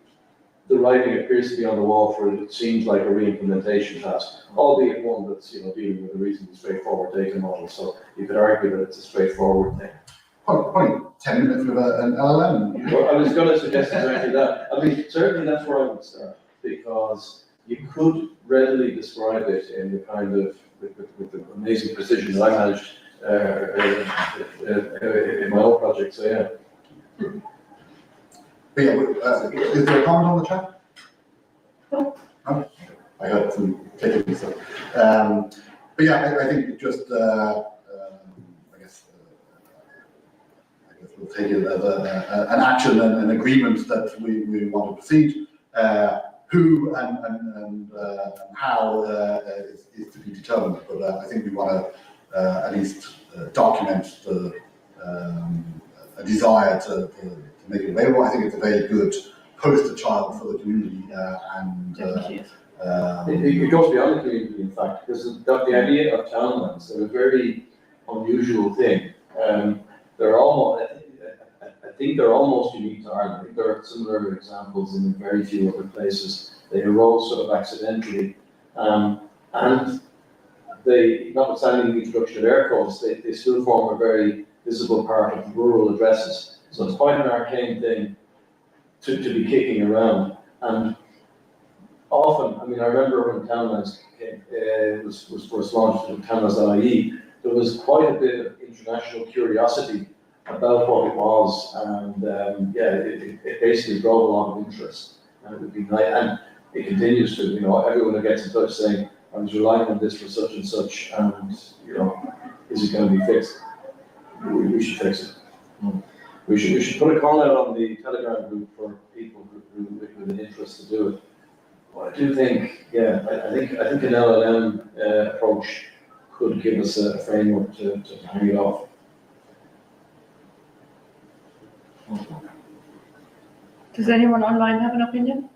writing appears to be on the wall for it seems like a re-implementation task, albeit one that's dealing with a reasonably straightforward data model. So you could argue that it's a straightforward thing. Probably 10 minutes with an LLM. Well, I was going to suggest exactly that. I mean, certainly that's where I would start, because you could readily describe it in the kind of, with the amazing precision that I managed in my own project, so yeah. But yeah, is there a comment on the chat? No. I heard some clicking, so. But yeah, I think just, I guess we'll take it as an action and an agreement that we want to proceed. Who and how is to be determined, but I think we want to at least document a desire to make it available. I think it's a very good poster child for the community, and it goes beyond the community, in fact, because the idea of townlands, they're a very unusual thing. They're almost, I think they're almost unique to Ireland. I think there are similar examples in very few other places. They arose sort of accidentally, and they, notwithstanding the introduction of air codes, they still form a very visible part of rural addresses. So it's quite an arcane thing to be kicking around. And often, I mean, I remember when Townlands was first launched in Townlands.ie, there was quite a bit of international curiosity about what it was, and it basically drove a lot of interest. And it would be nice, and it continues to, everyone who gets in touch saying, I was relying on this for such and such, and, is it going to be fixed? We should fix it. We should put a call out on the Telegram group for people who with an interest to do it. But I do think, I think an LLM approach could give us a framework to hang it off. Does anyone online have an opinion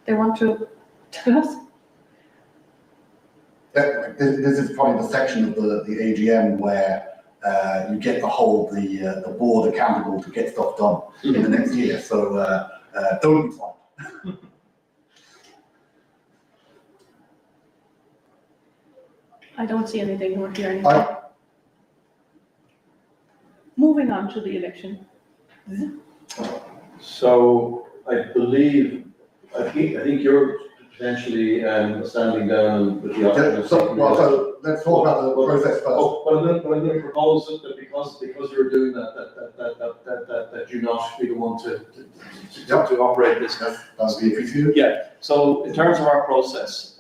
they want to tell us? This is probably the section of the AGM where you get the board accountable to get stuff done in the next year. So don't be fine. I don't see anything or hear anything. Moving on to the election. So I think you're potentially standing down with the option. So let's talk about the process first. But I'm going to propose that because you're doing that you not be the one to operate this. That would be appreciated. Yeah. So in terms of our process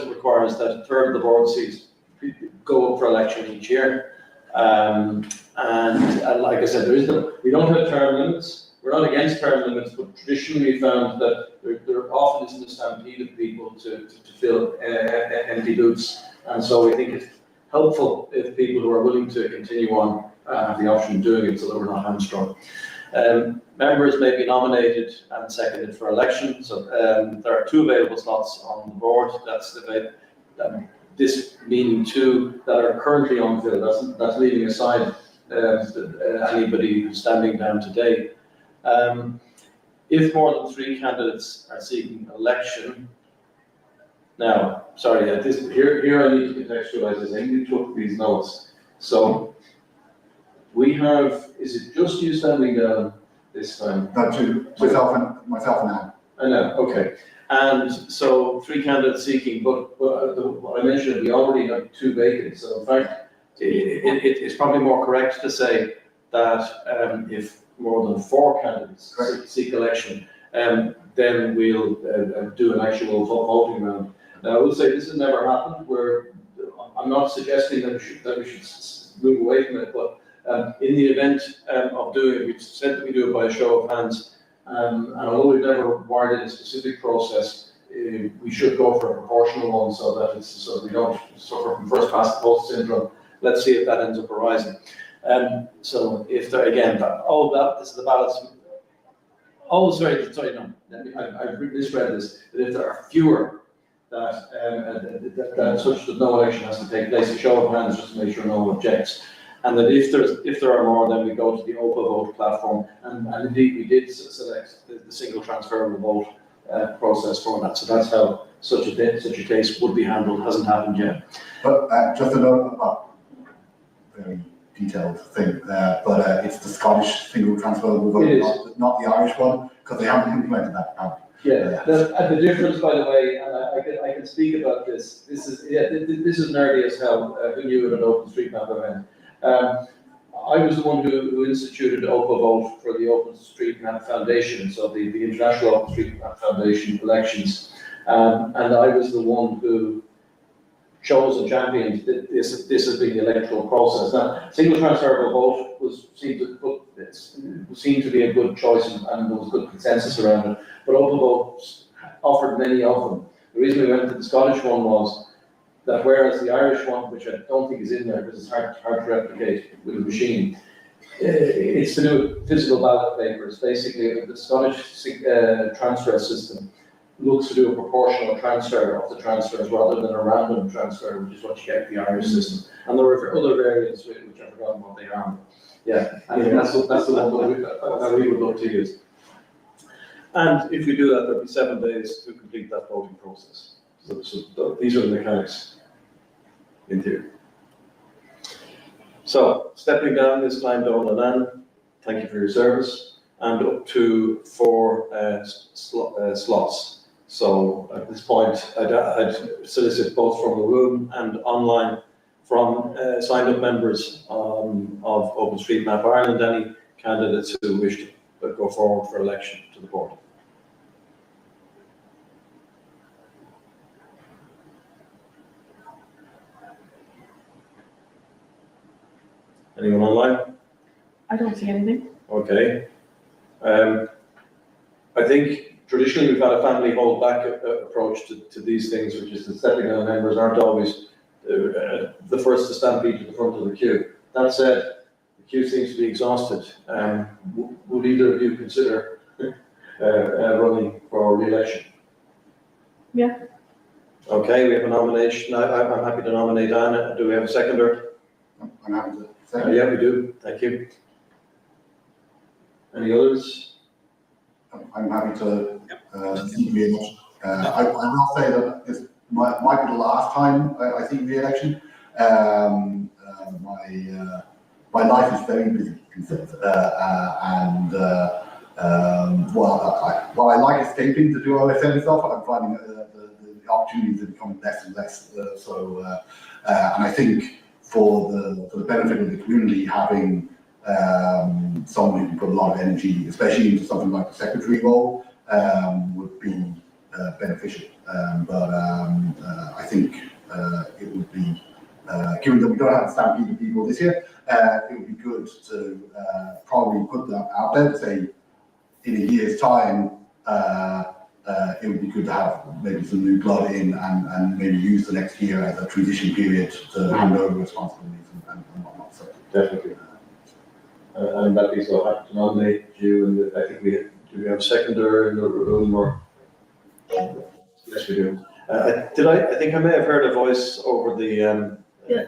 requires that a third of the board seats go up for election each year. And like I said, we don't have term limits. We're not against term limits, but traditionally we found that there often isn't a stampede of people to fill empty booths. And so we think it's helpful if people who are willing to continue on have the option of doing it so that we're not hamstrung. Members may be nominated and seconded for election. So there are 2 available slots on the board. That's this meaning 2 that are currently unfilled. That's leaving aside anybody who's standing down today. If more than 3 candidates are seeking election, now, sorry, here I need to contextualize this. I think you took these notes. So we have, is it just you standing down this time? No, myself and Anne. I know, okay. And so 3 candidates seeking, but what I mentioned, we already have 2 vacant. So in fact, it's probably more correct to say that if more than 4 candidates seek election, then we'll do an actual voting round. Now, I will say this has never happened. I'm not suggesting that we should move away from it, but in the event of doing it, we said that we do it by a show of hands. And although we've never wired in a specific process, we should go for a proportional one so that it's so we don't suffer from first past the post syndrome. Let's see if that ends up arising. So if there again, this is the balance. Oh, sorry, no. I misread this. That if there are fewer, that such that no election has to take place. A show of hands just to make sure no one objects. And that if there are more, then we go to the open vote platform. And indeed, we did select the single transferable vote process for that. So that's how such a case would be handled. Hasn't happened yet. But just a note about very detailed thing, but it's the Scottish single transferable vote, not the Irish one, because they haven't implemented that now. Yeah, the difference, by the way, and I can speak about this. This is nerdy as hell. Who knew at an OpenStreetMap event? I was the one who instituted Open Vote for the OpenStreetMap Foundation, so the International OpenStreetMap Foundation elections, and I was the one who chose and championed this has been the electoral process. Now, single transferable vote seemed to be a good choice, and there was good consensus around it. But Open Vote offered many of them. The reason we went to the Scottish one was that whereas the Irish one, which I don't think is in there because it's hard to replicate with a machine, it's to do with physical ballot papers. Basically, the Scottish transfer system looks to do a proportional transfer of the transfers rather than a random transfer, which is what you get in the Irish system. And there were other variants which I've forgotten what they are. Yeah, anyway, that's the one that we would love to use. And if we do that, there'll be 7 days to complete that voting process. So these are the mechanics in theory. So stepping down this time, Donald and Anne, thank you for your service, and up to 4 slots. So at this point, I'd solicit both from the room and online from signed up members of OpenStreetMap Ireland, any candidates who wish to go forward for election to the board. Anyone online? I don't see anything. Okay. I think traditionally we've had a family hold back approach to these things, which is that stepping down members aren't always the first to stampede to the front of the queue. That said, the queue seems to be exhausted. Would either of you consider running for re-election? Yeah. Okay, we have a nomination. I'm happy to nominate Anna. Do we have a seconder? I'm happy to second. Yeah, we do. Thank you. Any others? I'm happy to seek re-election. I will say that this might be the last time I seek re-election. My life is very busy, and while I like escaping to do OSM stuff, I'm finding the opportunities are becoming less and less. And I think for the benefit of the community, having someone who can put a lot of energy, especially into something like the secretary role, would be beneficial. But I think it would be, given that we don't have a stampede of people this year, it would be good to probably put that out there to say, in a year's time, it would be good to have maybe some new blood in and maybe use the next year as a transition period to hand over responsibilities and whatnot. So definitely. I'm happy so happy to nominate you, and I think do we have a seconder in the room or? Yes, we do. I think I may have heard a voice over the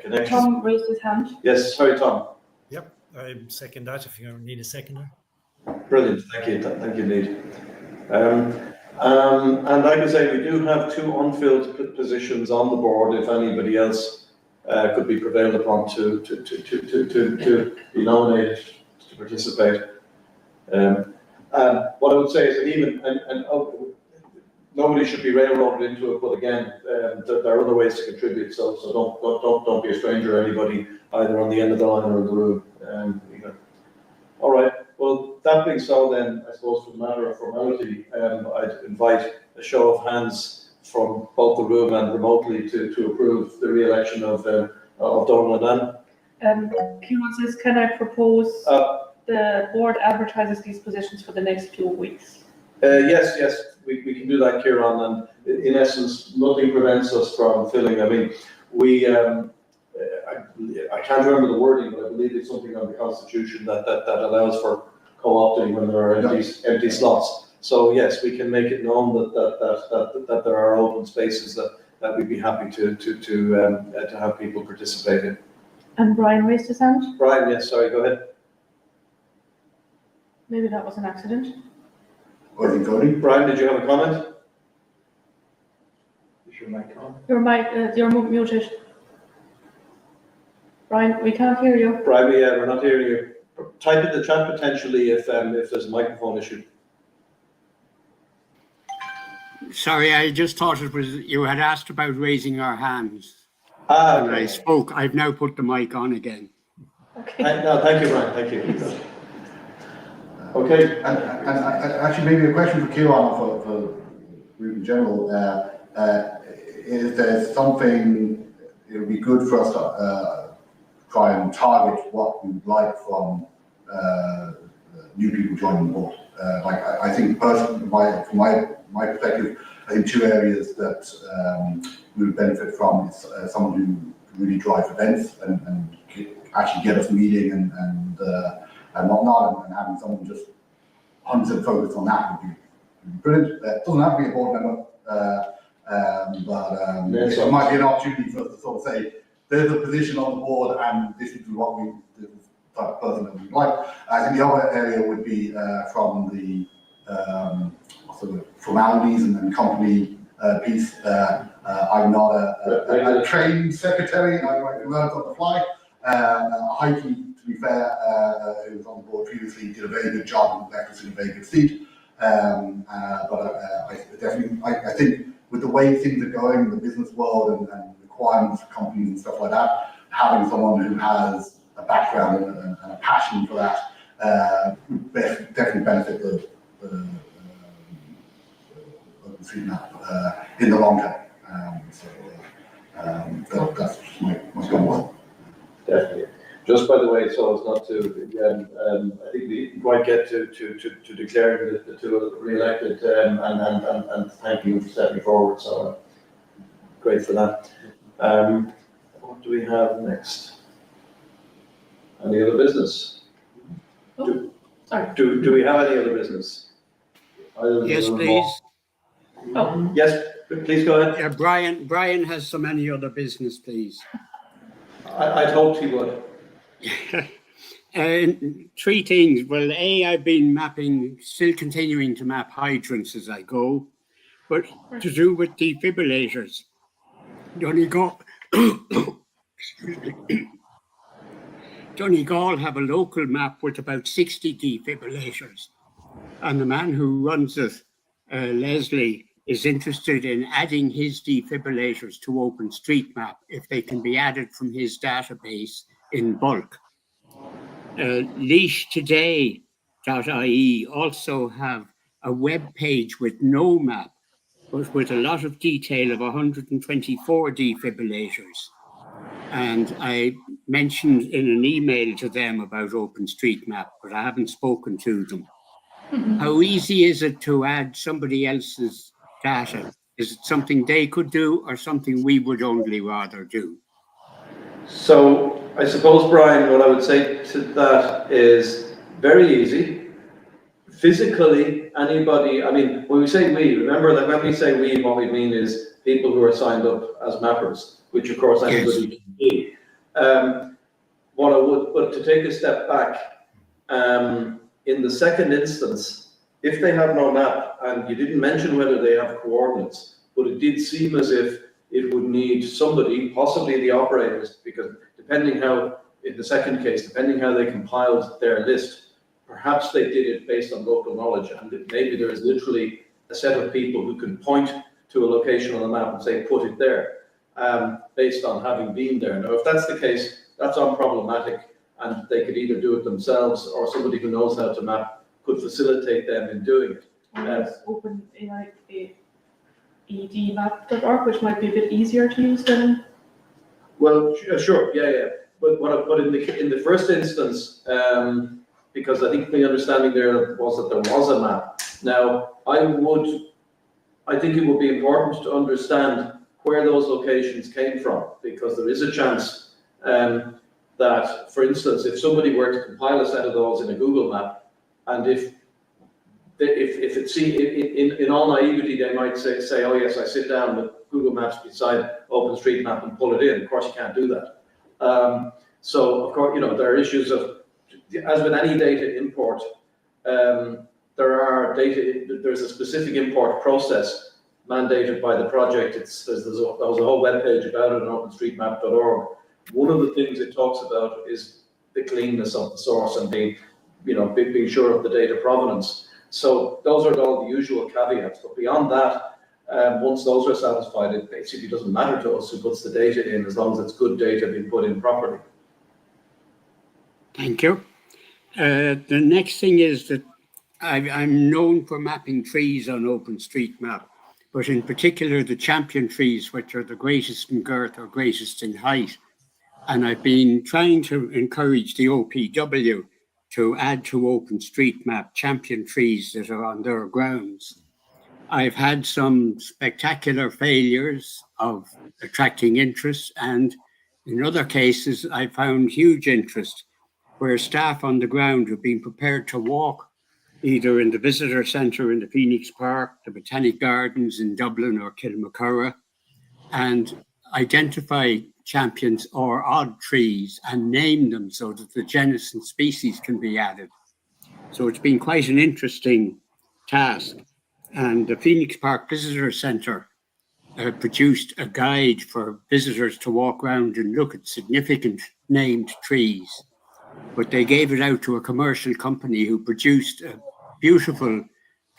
connection. Tom raised his hand. Yes, sorry, Tom. Yep, I second that if you need a seconder. Brilliant, thank you, Nate. And like I say, we do have 2 unfilled positions on the board. If anybody else could be prevailed upon to be nominated to participate. What I would say is that even nobody should be railroaded into it, but again, there are other ways to contribute. So don't be a stranger to anybody either on the end of the line or in the room. Either. All right. Well, that being so, then I suppose for the matter of formality, I'd invite a show of hands from both the room and remotely to approve the re-election of Donald and Kieran says, can I propose the board advertises these positions for the next few weeks? Yes, we can do that, Kieran. And in essence, nothing prevents us from filling. I mean, we, I can't remember the wording, but I believe it's something on the Constitution that allows for co-opting when there are empty slots. So yes, we can make it known that there are open spaces that we'd be happy to have people participate in. And Brian raised his hand. Brian, yes, sorry, go ahead. Maybe that was an accident. Or is it Cody? Brian, did you have a comment? Is your mic on? Your mic, you're muted. Brian, we can't hear you. Brian, we're not hearing you. Type in the chat potentially if there's a microphone issue. Sorry, I just thought it was, you had asked about raising our hands. Ah, When I okay. spoke, I've now put the mic on again. Okay. No, thank you, Brian, thank you. Okay. And actually, maybe a question for Kieran for group in general. Is there something it would be good for us to try and target what we would like from new people joining the board? Like I think personally, from my perspective, I think two areas that we would benefit from is someone who can really drive events and actually get us meeting and whatnot, and having someone just 100% focused on that would be brilliant. It doesn't have to be a board member, but it might be an opportunity for us to sort of say, there's a position on the board and this is what this type of person that we'd like. I think the other area would be from the sort of formalities and company piece. I'm not a trained secretary, I learned on the fly. Heidi, to be fair, who was on the board previously, did a very good job and left us in a very good seat. But I think with the way things are going in the business world and requirements for companies and stuff like that, having someone who has a background and a passion for that would definitely benefit the OpenStreetMap in the long term. That's my comment. Definitely. Just by the way, so as not to, I think we might get to declaring the two re-elected and thanking you for stepping forward. So great for that. What do we have next? Any other business? Sorry. Do we have any other business? Yes, please. Oh. Yes, please go ahead. Yeah, Brian has some any other business, please. I'd hoped he would. Three things. Well, I've been still continuing to map hydrants as I go, but to do with defibrillators. Donegal have a local map with about 60 defibrillators, and the man who runs it, Leslie, is interested in adding his defibrillators to OpenStreetMap if they can be added from his database in bulk. LeashToday.ie also have a web page with no map, but with a lot of detail of 124 defibrillators. And I mentioned in an email to them about OpenStreetMap, but I haven't spoken to them. How easy is it to add somebody else's data? Is it something they could do or something we would only rather do? So I suppose, Brian, what I would say to that is very easy. Physically, anybody, I mean, when we say we, remember that when we say we, what we mean is people who are signed up as mappers, which of course anybody can be. But to take a step back, in the second instance, if they have no map, and you didn't mention whether they have coordinates, but it did seem as if it would need somebody, possibly the operators, because depending how, in the second case, depending how they compiled their list, perhaps they did it based on local knowledge, and maybe there is literally a set of people who can point to a location on the map and say, put it there, based on having been there. Now, if that's the case, that's unproblematic, and they could either do it themselves or somebody who knows how to map could facilitate them in doing it. Open edmap.org, which might be a bit easier to use than. Well, sure, yeah. But in the first instance, because I think the understanding there was that there was a map. Now, I think it would be important to understand where those locations came from, because there is a chance that, for instance, if somebody were to compile a set of those in a Google map, and if it's in all naivety, they might say, oh yes, I sit down with Google Maps beside OpenStreetMap and pull it in. Of course, you can't do that. So, of course, there are issues of, as with any data import, there's a specific import process mandated by the project. There was a whole webpage about it on OpenStreetMap.org. One of the things it talks about is the cleanness of the source and being sure of the data provenance. So those are all the usual caveats. But beyond that, once those are satisfied, it basically doesn't matter to us who puts the data in, as long as it's good data being put in properly. Thank you. The next thing is that I'm known for mapping trees on OpenStreetMap, but in particular the champion trees, which are the greatest in girth or greatest in height. And I've been trying to encourage the OPW to add to OpenStreetMap champion trees that are on their grounds. I've had some spectacular failures of attracting interest, and in other cases, I found huge interest where staff on the ground have been prepared to walk either in the visitor centre in the Phoenix Park, the Botanic Gardens in Dublin or Kilmacurra, and identify champions or odd trees and name them so that the genus and species can be added. So it's been quite an interesting task. And the Phoenix Park Visitor Centre produced a guide for visitors to walk around and look at significant named trees. But they gave it out to a commercial company who produced a beautiful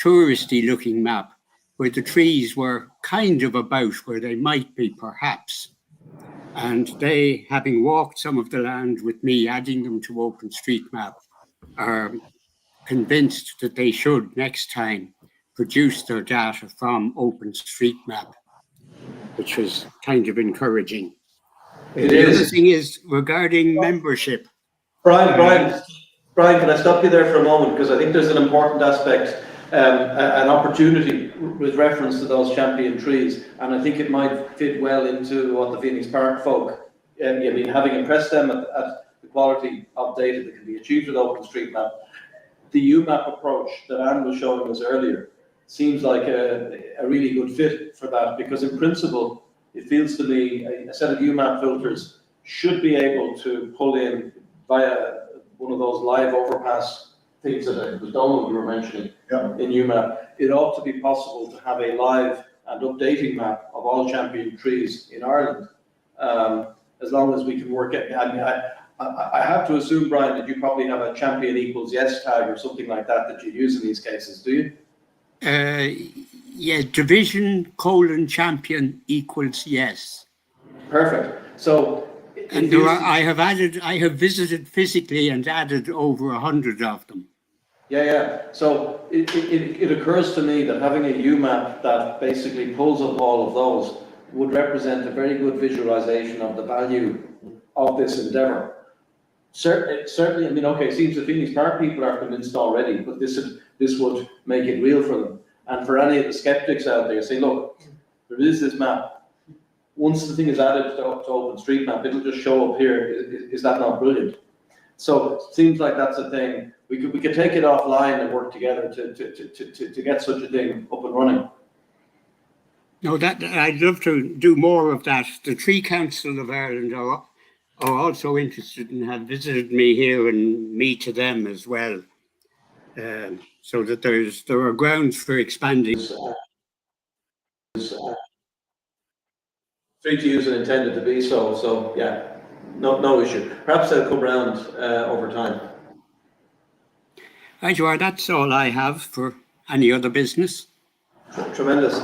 touristy looking map where the trees were kind of about where they might be perhaps. And they, having walked some of the land with me, adding them to OpenStreetMap, are convinced that they should next time produce their data from OpenStreetMap, which was kind of encouraging. The other thing is regarding membership. Brian, can I stop you there for a moment? Because I think there's an important aspect, an opportunity with reference to those champion trees, and I think it might fit well into what the Phoenix Park folk, having impressed them at the quality of data that can be achieved with OpenStreetMap, the UMAP approach that Anne was showing us earlier seems like a really good fit for that, because in principle, it feels to me a set of UMAP filters should be able to pull in via one of those live overpass things that it was Donald you were mentioning in UMAP. It ought to be possible to have a live and updating map of all champion trees in Ireland, as long as we can work it. I have to assume, Brian, that you probably have a champion equals yes tag or something like that you use in these cases, do you? Yeah, division : champion equals yes. Perfect. So, and I have visited physically and added over 100 of them. Yeah. So it occurs to me that having a UMAP that basically pulls up all of those would represent a very good visualization of the value of this endeavor. Certainly, I mean, okay, it seems the Phoenix Park people are convinced already, but this would make it real for them. And for any of the skeptics out there, say, look, there is this map. Once the thing is added to OpenStreetMap, it'll just show up here. Is that not brilliant? So it seems like that's a thing. We could take it offline and work together to get such a thing up and running. No, that I'd love to do more of that. The Tree Council of Ireland are also interested and have visited me here, and me to them as well. So that there are grounds for expanding. Free to use and intended to be so. So yeah, no issue. Perhaps they'll come round over time. Right, Joar, that's all I have for any other business. Tremendous.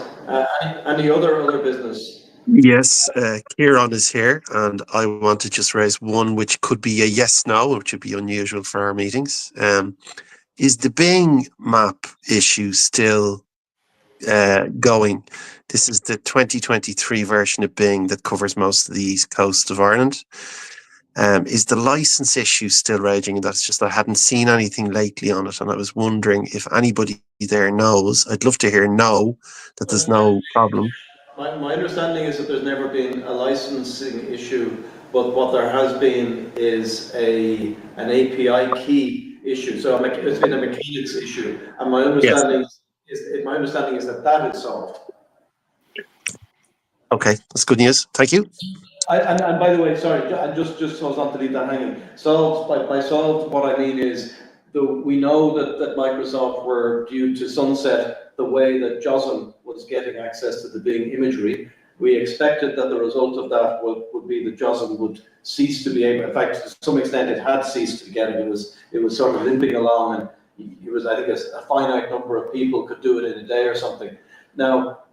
Any other business? Yes, Kieran is here, and I want to just raise one which could be a yes/no, which would be unusual for our meetings. Is the Bing map issue still going? This is the 2023 version of Bing that covers most of the east coast of Ireland. Is the license issue still raging? And that's just, I hadn't seen anything lately on it, and I was wondering if anybody there knows. I'd love to hear no, that there's no problem. My understanding is that there's never been a licensing issue, but what there has been is an API key issue. So it's been a mechanics issue, and my understanding is that that is solved. Okay, that's good news. Thank you. And by the way, sorry, just so as not to leave that hanging. Solved by solved, what I mean is we know that Microsoft were due to sunset the way that JOSM was getting access to the Bing imagery. We expected that the result of that would be that JOSM would cease to be able. In fact, to some extent, it had ceased to get it. It was sort of limping along, and it was, I think, a finite number of people could do it in a day or something. Now,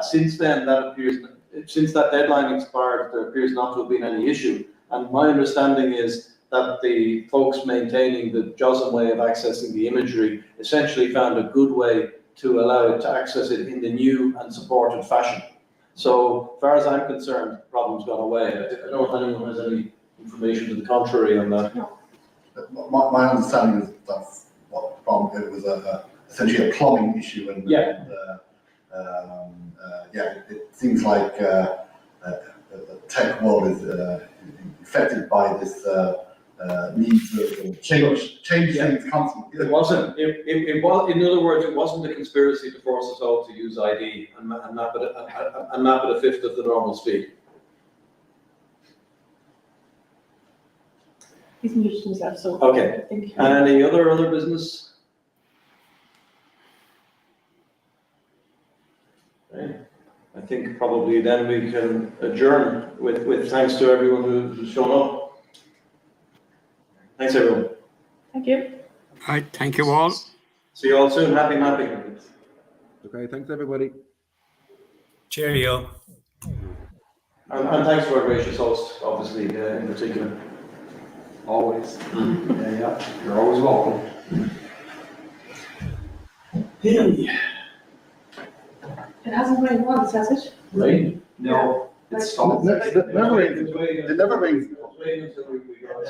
since that deadline expired, there appears not to have been any issue. And my understanding is that the folks maintaining the JOSM way of accessing the imagery essentially found a good way to allow it to access it in the new and supported fashion. So, as far as I'm concerned, the problem's gone away. I don't know if anyone has any information to the contrary on that. No. My understanding is that's what the problem. It was essentially a plumbing issue, and it seems like the tech world is affected by this need to change things constantly. It wasn't. It was. In other words, it wasn't a conspiracy to force us all to use ID and map at a fifth of the normal speed. He's muted himself, so. Okay. Any other business? Okay. I think probably then we can adjourn with thanks to everyone who's shown up. Thanks, everyone. Thank you. All right, thank you all. See you all soon. Happy mapping. Okay, thanks everybody. Cheerio. And thanks to our gracious host, obviously, in particular. Always. Yeah, you're always welcome. It hasn't rained once, has it? Rain? No, it's stopped. It never rains. It never rains until we got